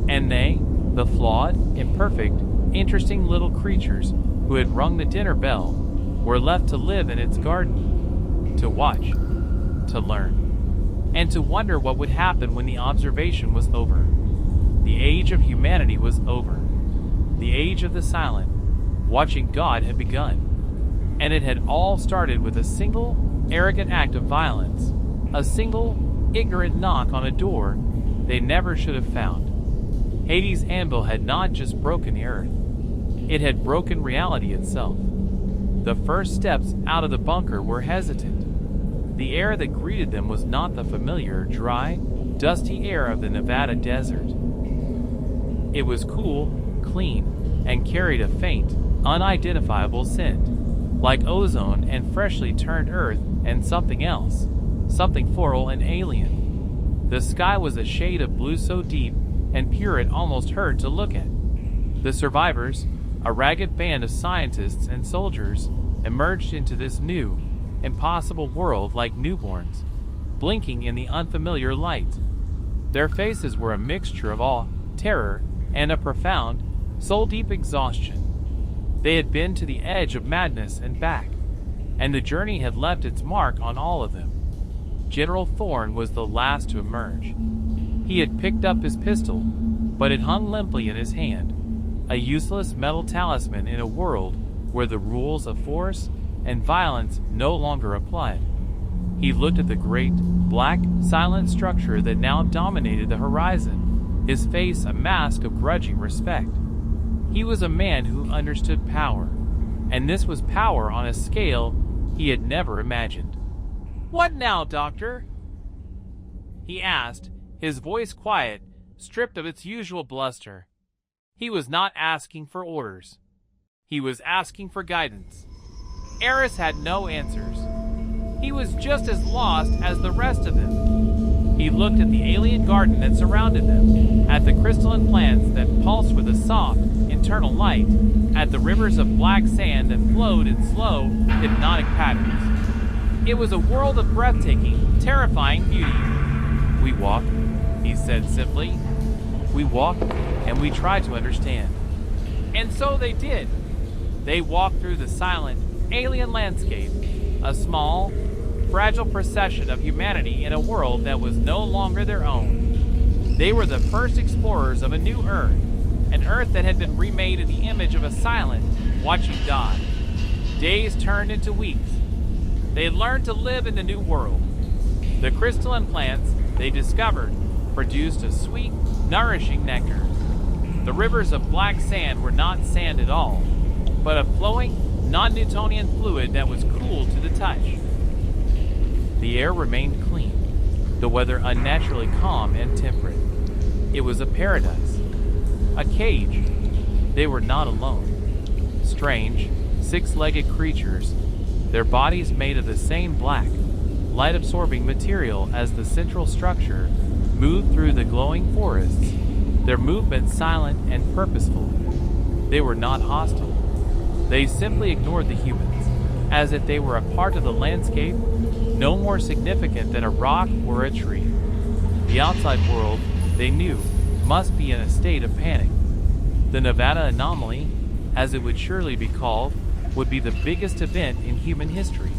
And they, the flawed, imperfect, interesting little creatures who had rung the dinner bell, were left to live in its garden, to watch, to learn, and to wonder what would happen when the observation was over. The age of humanity was over. The age of the silent, watching God had begun. And it had all started with a single, arrogant act of violence, a single, ignorant knock on a door they never should have found. Hades' anvil had not just broken the earth. It had broken reality itself. The first steps out of the bunker were hesitant. The air that greeted them was not the familiar, dry, dusty air of the Nevada desert. It was cool, clean, and carried a faint, unidentifiable scent, like ozone and freshly turned earth and something else, something floral and alien. The sky was a shade of blue so deep and pure it almost hurt to look at. The survivors, a ragged band of scientists and soldiers, emerged into this new, impossible world like newborns, blinking in the unfamiliar light. Their faces were a mixture of awe, terror, and a profound, soul-deep exhaustion. They had been to the edge of madness and back, and the journey had left its mark on all of them. General Thorne was the last to emerge. He had picked up his pistol, but it hung limply in his hand, a useless metal talisman in a world where the rules of force and violence no longer applied. He looked at the great, black, silent structure that now dominated the horizon, his face a mask of grudging respect. He was a man who understood power, and this was power on a scale he had never imagined. "What now, Doctor?" he asked, his voice quiet, stripped of its usual bluster. He was not asking for orders. He was asking for guidance. Eris had no answers. He was just as lost as the rest of them. He looked at the alien garden that surrounded them, at the crystalline plants that pulsed with a soft, internal light, at the rivers of black sand that flowed in slow, hypnotic patterns. It was a world of breathtaking, terrifying beauty. "We walk," he said simply. "We walk, and we try to understand." And so they did. They walked through the silent, alien landscape, a small, fragile procession of humanity in a world that was no longer their own. They were the first explorers of a new Earth, an Earth that had been remade in the image of a silent, watching God. Days turned into weeks. They learned to live in the new world. The crystalline plants they discovered produced a sweet, nourishing nectar. The rivers of black sand were not sand at all, but a flowing, non-Newtonian fluid that was cool to the touch. The air remained clean, the weather unnaturally calm and temperate. It was a paradise, a cage. They were not alone. Strange, six-legged creatures, their bodies made of the same black, light-absorbing material as the central structure, moved through the glowing forests, their movements silent and purposeful. They were not hostile. They simply ignored the humans, as if they were a part of the landscape, no more significant than a rock or a tree. The outside world, they knew, must be in a state of panic. The Nevada anomaly, as it would surely be called, would be the biggest event in human history.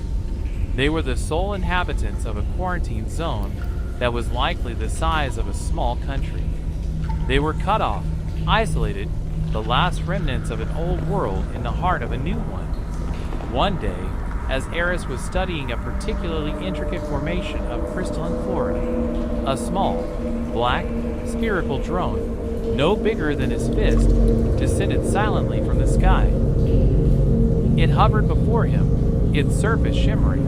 They were the sole inhabitants of a quarantine zone that was likely the size of a small country. They were cut off, isolated, the last remnants of an old world in the heart of a new one. One day, as Eris was studying a particularly intricate formation of crystalline flora, a small, black, spherical drone, no bigger than his fist, descended silently from the sky. It hovered before him, its surface shimmering.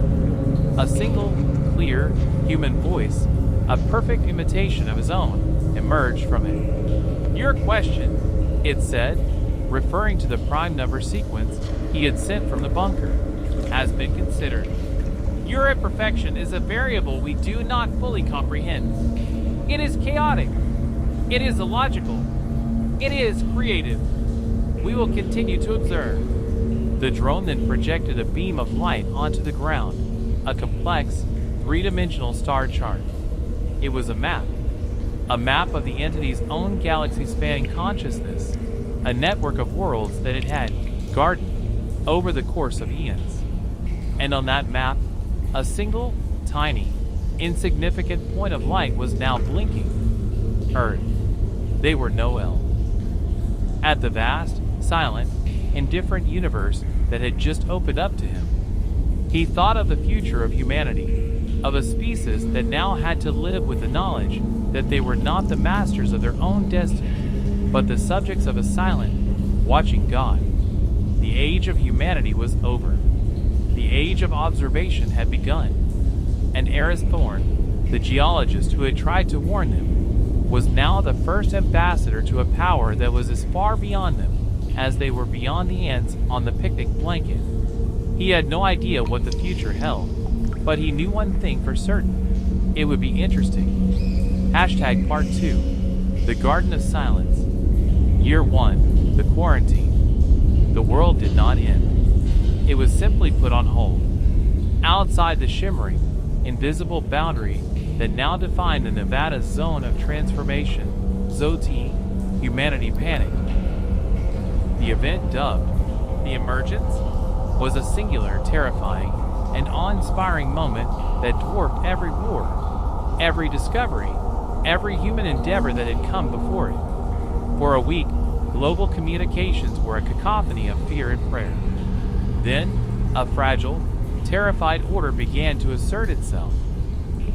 A single, clear, human voice, a perfect imitation of his own, emerged from it. "Your question," it said, referring to the prime number sequence he had sent from the bunker, "has been considered. Your imperfection is a variable we do not fully comprehend. It is chaotic. It is illogical. It is creative. We will continue to observe." The drone then projected a beam of light onto the ground, a complex, three-dimensional star chart. It was a map of the entity's own galaxy-spanning consciousness, a network of worlds that it had gardened over the course of eons. And on that map, a single, tiny, insignificant point of light was now blinking. Earth. They were Noel. At the vast, silent, indifferent universe that had just opened up to him, he thought of the future of humanity, of a species that now had to live with the knowledge that they were not the masters of their own destiny, but the subjects of a silent, watching God. The age of humanity was over. The age of observation had begun. And Eris Thorne, the geologist who had tried to warn them, was now the first ambassador to a power that was as far beyond them as they were beyond the ants on the picnic blanket. He had no idea what the future held, but he knew one thing for certain. It would be interesting. Part 2. The Garden of Silence. Year 1. The Quarantine. The world did not end. It was simply put on hold. Outside the shimmering, invisible boundary that now defined the Nevada Zone of Transformation, ZOT, humanity panicked. The event dubbed The Emergence was a singular, terrifying, and awe-inspiring moment that dwarfed every war, every discovery, every human endeavor that had come before it. For a week, global communications were a cacophony of fear and prayer. Then, a fragile, terrified order began to assert itself.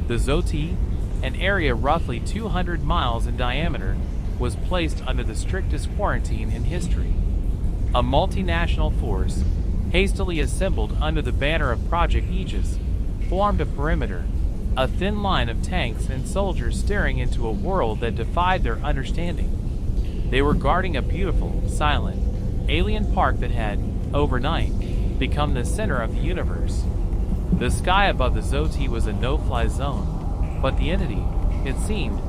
The ZOT, an area roughly 200 miles in diameter, was placed under the strictest quarantine in history. A multinational force, hastily assembled under the banner of Project Aegis, formed a perimeter, a thin line of tanks and soldiers staring into a world that defied their understanding. They were guarding a beautiful, silent, alien park that had, overnight, become the center of the universe. The sky above the Zoti was a no-fly zone, but the entity, it seemed,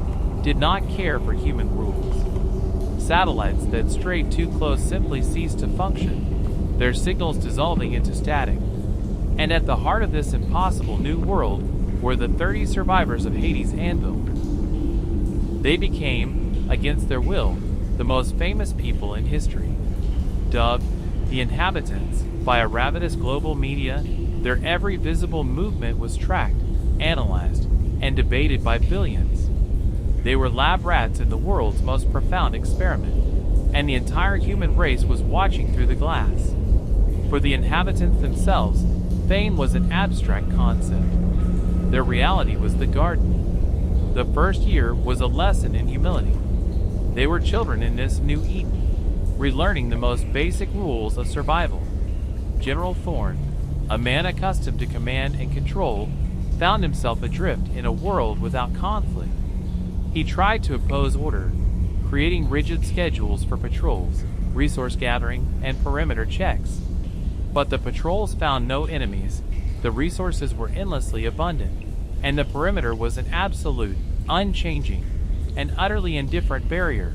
did not care for human rules. Satellites that strayed too close simply ceased to function, their signals dissolving into static. And at the heart of this impossible new world were the 30 survivors of Hades' anvil. They became, against their will, the most famous people in history. Dubbed the inhabitants by a ravenous global media, their every visible movement was tracked, analyzed, and debated by billions. They were lab rats in the world's most profound experiment, and the entire human race was watching through the glass. For the inhabitants themselves, fame was an abstract concept. Their reality was the garden. The first year was a lesson in humility. They were children in this new Eden, relearning the most basic rules of survival. General Thorne, a man accustomed to command and control, found himself adrift in a world without conflict. He tried to impose order, creating rigid schedules for patrols, resource gathering, and perimeter checks. But the patrols found no enemies, the resources were endlessly abundant, and the perimeter was an absolute, unchanging, and utterly indifferent barrier.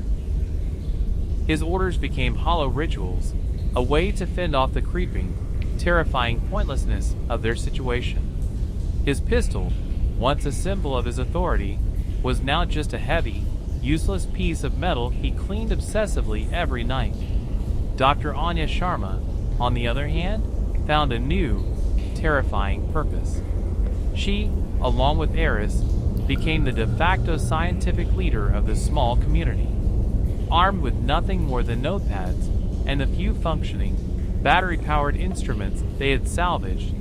His orders became hollow rituals, a way to fend off the creeping, terrifying pointlessness of their situation. His pistol, once a symbol of his authority, was now just a heavy, useless piece of metal he cleaned obsessively every night. Dr. Anya Sharma, on the other hand, found a new, terrifying purpose. She, along with Eris, became the de facto scientific leader of the small community. Armed with nothing more than notepads and the few functioning, battery-powered instruments they had salvaged,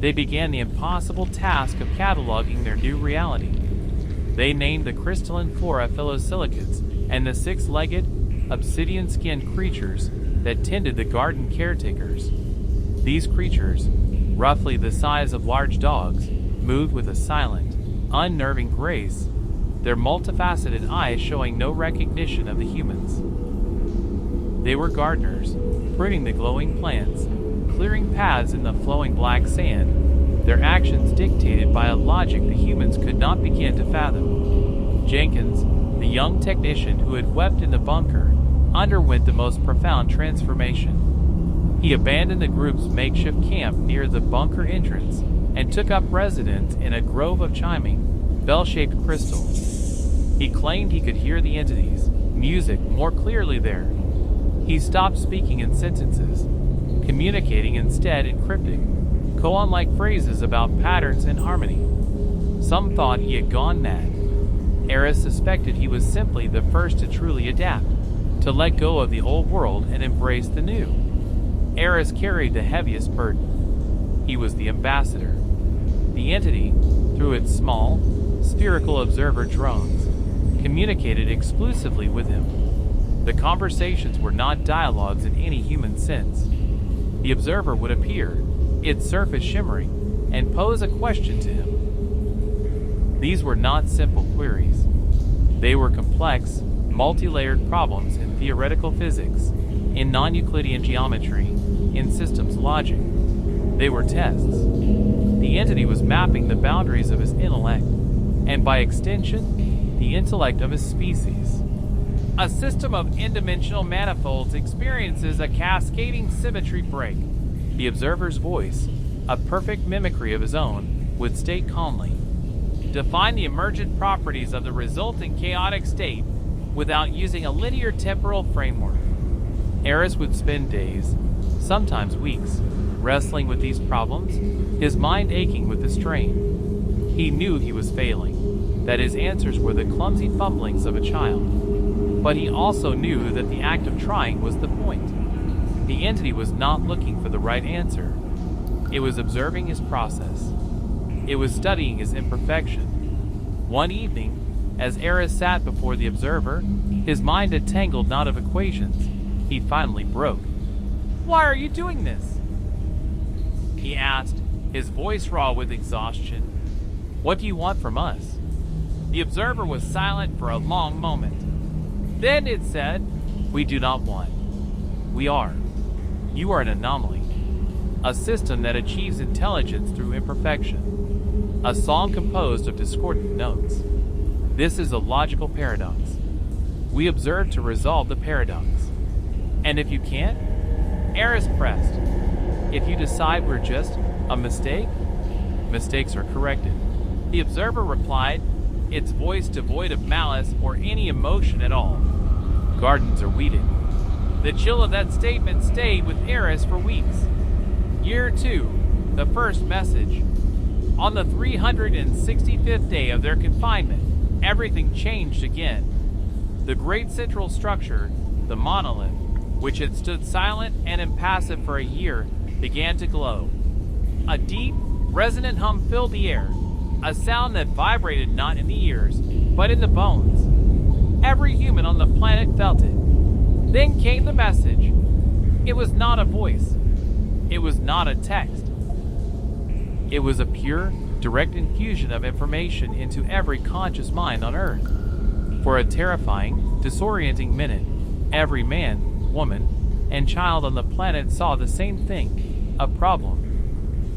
they began the impossible task of cataloging their new reality. They named the crystalline flora phyllosilicates and the six-legged, obsidian-skinned creatures that tended the garden caretakers. These creatures, roughly the size of large dogs, moved with a silent, unnerving grace, their multifaceted eyes showing no recognition of the humans. They were gardeners, pruning the glowing plants, clearing paths in the flowing black sand, their actions dictated by a logic the humans could not begin to fathom. Jenkins, the young technician who had wept in the bunker, underwent the most profound transformation. He abandoned the group's makeshift camp near the bunker entrance and took up residence in a grove of chiming, bell-shaped crystals. He claimed he could hear the entities' music more clearly there. He stopped speaking in sentences, communicating instead in cryptic, koan-like phrases about patterns and harmony. Some thought he had gone mad. Eris suspected he was simply the first to truly adapt, to let go of the old world and embrace the new. Eris carried the heaviest burden. He was the ambassador. The entity, through its small, spherical observer drones, communicated exclusively with him. The conversations were not dialogues in any human sense. The observer would appear, its surface shimmering, and pose a question to him. These were not simple queries. They were complex, multi-layered problems in theoretical physics, in non-Euclidean geometry, in systems logic. They were tests. The entity was mapping the boundaries of his intellect, and by extension, the intellect of his species. A system of n-dimensional manifolds experiences a cascading symmetry break. The observer's voice, a perfect mimicry of his own, would state calmly, "Define the emergent properties of the resulting chaotic state without using a linear temporal framework." Eris would spend days, sometimes weeks, wrestling with these problems, his mind aching with the strain. He knew he was failing, that his answers were the clumsy fumblings of a child. But he also knew that the act of trying was the point. The entity was not looking for the right answer. It was observing his process. It was studying his imperfection. One evening, as Eris sat before the observer, his mind a tangled knot of equations, he finally broke. "Why are you doing this?" he asked, his voice raw with exhaustion. "What do you want from us?" The observer was silent for a long moment. Then it said, "We do not want. We are. You are an anomaly. A system that achieves intelligence through imperfection. A song composed of discordant notes. This is a logical paradox. We observe to resolve the paradox. And if you can't?" Eris pressed. "If you decide we're just a mistake, mistakes are corrected." The observer replied, its voice devoid of malice or any emotion at all. "Gardens are weeded." The chill of that statement stayed with Eris for weeks. Year 2, the first message. On the 365th day of their confinement, everything changed again. The great central structure, the monolith, which had stood silent and impassive for a year, began to glow. A deep, resonant hum filled the air, a sound that vibrated not in the ears, but in the bones. Every human on the planet felt it. Then came the message. It was not a voice. It was not a text. It was a pure, direct infusion of information into every conscious mind on Earth. For a terrifying, disorienting minute, every man, woman, and child on the planet saw the same thing, a problem.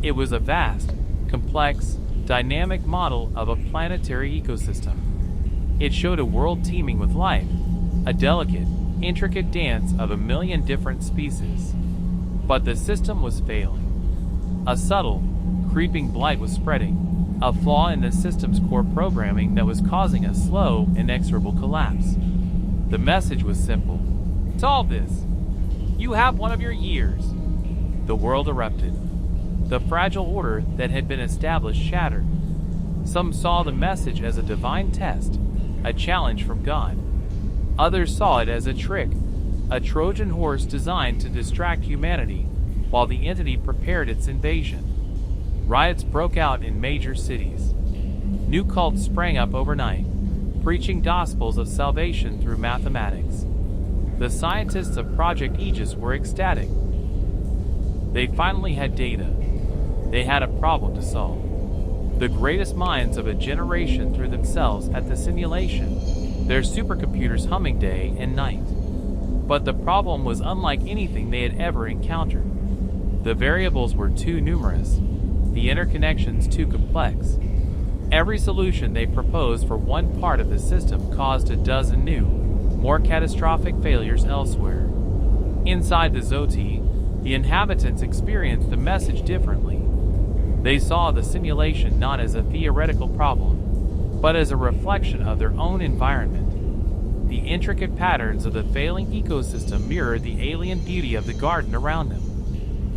It was a vast, complex, dynamic model of a planetary ecosystem. It showed a world teeming with life, a delicate, intricate dance of a million different species. But the system was failing. A subtle, creeping blight was spreading, a flaw in the system's core programming that was causing a slow, inexorable collapse. The message was simple. Solve this. You have one of your years. The world erupted. The fragile order that had been established shattered. Some saw the message as a divine test, a challenge from God. Others saw it as a trick, a Trojan horse designed to distract humanity while the entity prepared its invasion. Riots broke out in major cities. New cults sprang up overnight, preaching gospels of salvation through mathematics. The scientists of Project Aegis were ecstatic. They finally had data. They had a problem to solve. The greatest minds of a generation threw themselves at the simulation, their supercomputers humming day and night. But the problem was unlike anything they had ever encountered. The variables were too numerous, the interconnections too complex. Every solution they proposed for one part of the system caused a dozen new, more catastrophic failures elsewhere. Inside the Zoti, the inhabitants experienced the message differently. They saw the simulation not as a theoretical problem, but as a reflection of their own environment. The intricate patterns of the failing ecosystem mirrored the alien beauty of the garden around them.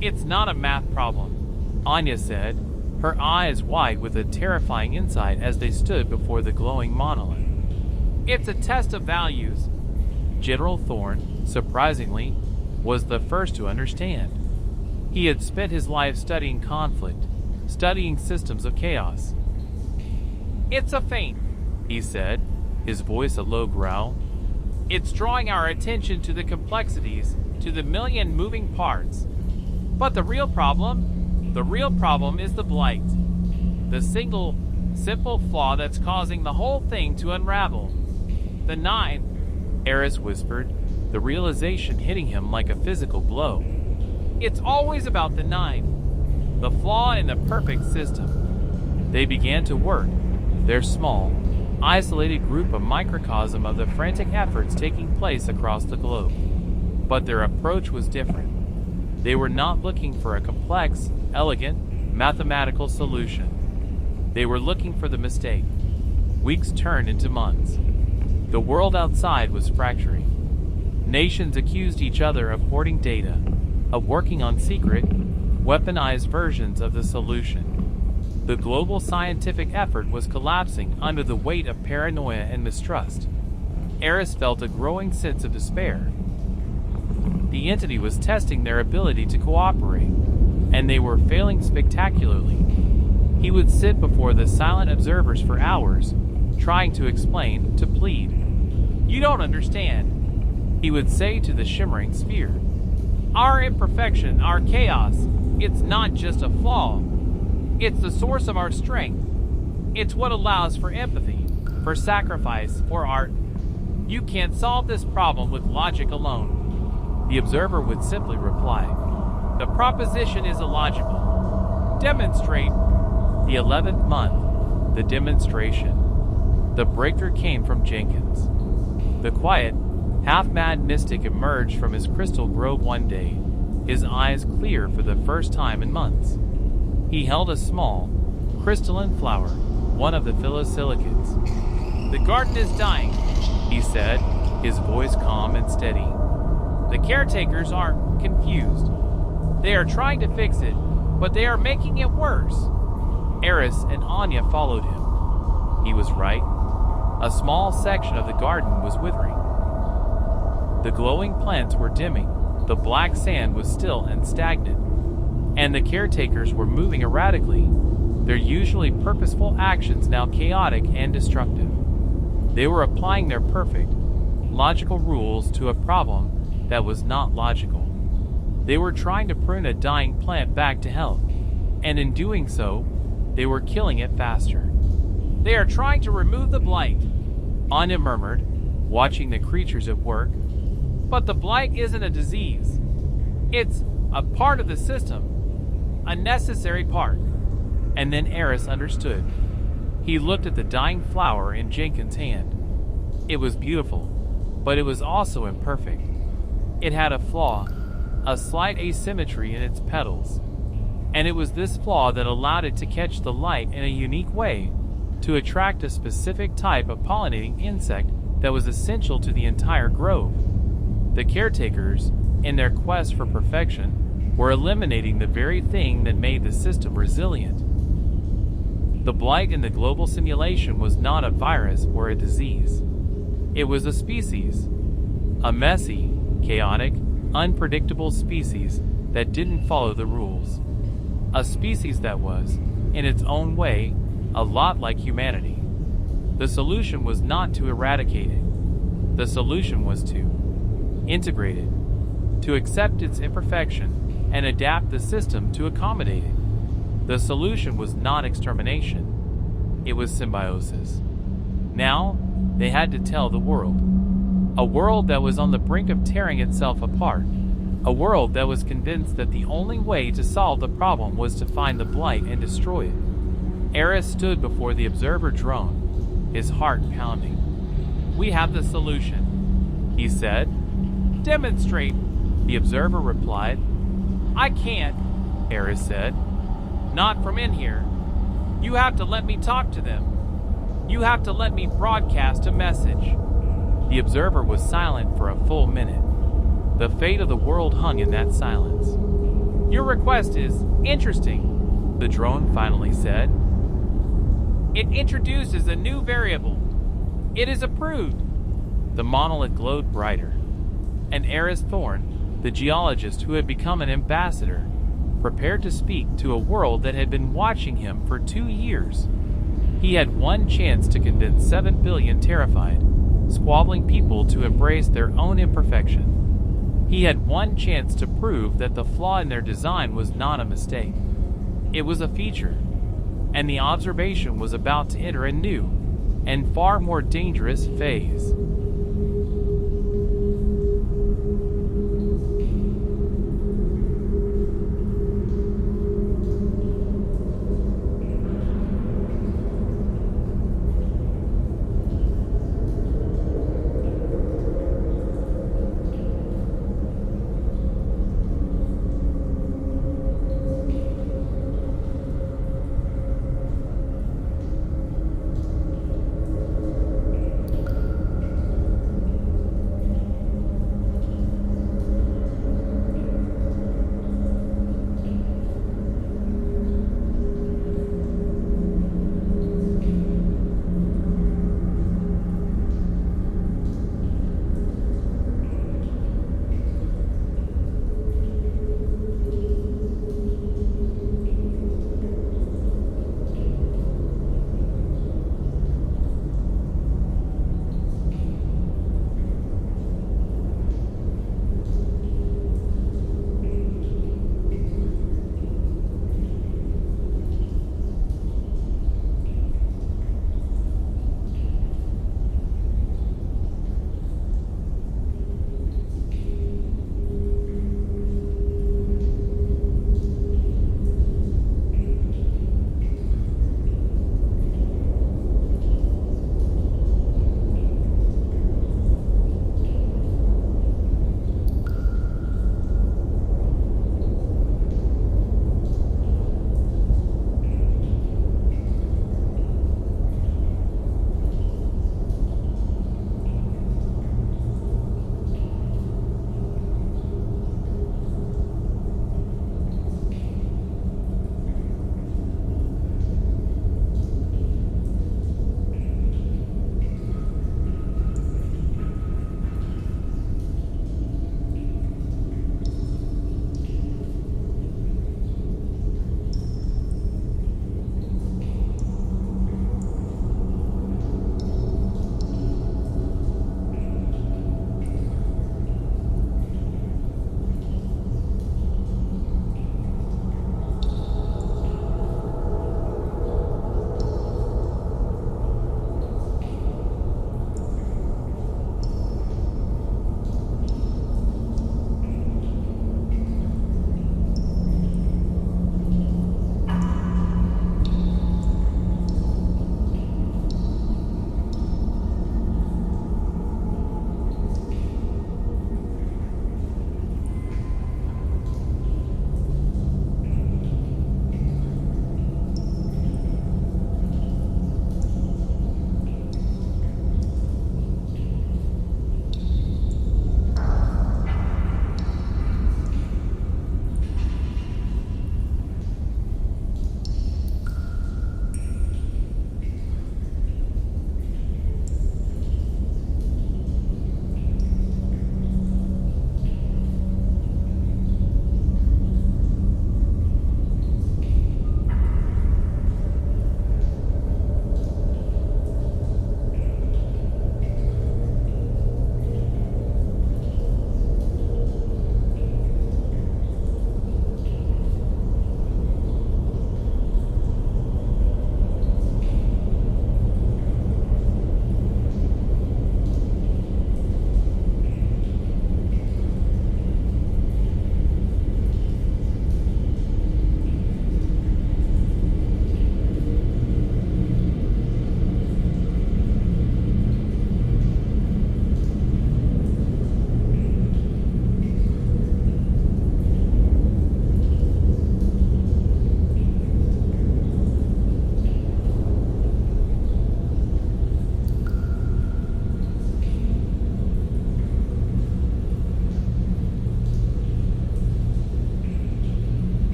"It's not a math problem," Anya said, her eyes wide with a terrifying insight as they stood before the glowing monolith. "It's a test of values." General Thorne, surprisingly, was the first to understand. He had spent his life studying conflict, studying systems of chaos. "It's a feint," he said, his voice a low growl. "It's drawing our attention to the complexities, to the million moving parts. But the real problem is the blight. The single, simple flaw that's causing the whole thing to unravel. The 9, Eris whispered, the realization hitting him like a physical blow. It's always about the 9, the flaw in the perfect system. They began to work, their small, isolated group a microcosm of the frantic efforts taking place across the globe. But their approach was different. They were not looking for a complex, elegant, mathematical solution. They were looking for the mistake. Weeks turned into months. The world outside was fracturing. Nations accused each other of hoarding data, of working on secret, weaponized versions of the solution. The global scientific effort was collapsing under the weight of paranoia and mistrust. Eris felt a growing sense of despair. The entity was testing their ability to cooperate, and they were failing spectacularly. He would sit before the silent observers for hours, trying to explain, to plead. "You don't understand," he would say to the shimmering sphere. "Our imperfection, our chaos, It's not just a flaw. It's the source of our strength. It's what allows for empathy, for sacrifice, for art. You can't solve this problem with logic alone. The observer would simply reply, the proposition is illogical. Demonstrate. The 11th month, the demonstration. The breakthrough came from Jenkins. The quiet, half-mad mystic emerged from his crystal grove one day, his eyes clear for the first time in months. He held a small, crystalline flower, one of the phyllosilicates. The garden is dying, he said, his voice calm and steady. The caretakers aren't confused. They are trying to fix it, but they are making it worse. Eris and Anya followed him. He was right. A small section of the garden was withering. The glowing plants were dimming, the black sand was still and stagnant, and the caretakers were moving erratically, their usually purposeful actions now chaotic and destructive. They were applying their perfect, logical rules to a problem that was not logical. They were trying to prune a dying plant back to health, and in doing so, they were killing it faster. They are trying to remove the blight, Anya murmured, watching the creatures at work. But the blight isn't a disease. It's a part of the system, a necessary part. And then Eris understood. He looked at the dying flower in Jenkins' hand. It was beautiful, but it was also imperfect. It had a flaw, a slight asymmetry in its petals. And it was this flaw that allowed it to catch the light in a unique way, to attract a specific type of pollinating insect that was essential to the entire grove. The caretakers, in their quest for perfection, were eliminating the very thing that made the system resilient. The blight in the global simulation was not a virus or a disease. It was a species, a messy, chaotic, unpredictable species that didn't follow the rules. A species that was, in its own way, a lot like humanity. The solution was not to eradicate it. The solution was to integrate it, to accept its imperfection and adapt the system to accommodate it. The solution was not extermination. It was symbiosis. Now, they had to tell the world. A world that was on the brink of tearing itself apart. A world that was convinced that the only way to solve the problem was to find the blight and destroy it. Eris stood before the observer drone, his heart pounding. We have the solution, he said. Demonstrate, the observer replied. I can't, Eris said. Not from in here. You have to let me talk to them. You have to let me broadcast a message. The observer was silent for a full minute. The fate of the world hung in that silence. Your request is interesting, the drone finally said. It introduces a new variable. It is approved. The monolith glowed brighter. And Eris Thorne, the geologist who had become an ambassador, prepared to speak to a world that had been watching him for 2 years. He had one chance to convince 7 billion terrified, squabbling people to embrace their own imperfection. He had one chance to prove that the flaw in their design was not a mistake. It was a feature, and the observation was about to enter a new and far more dangerous phase.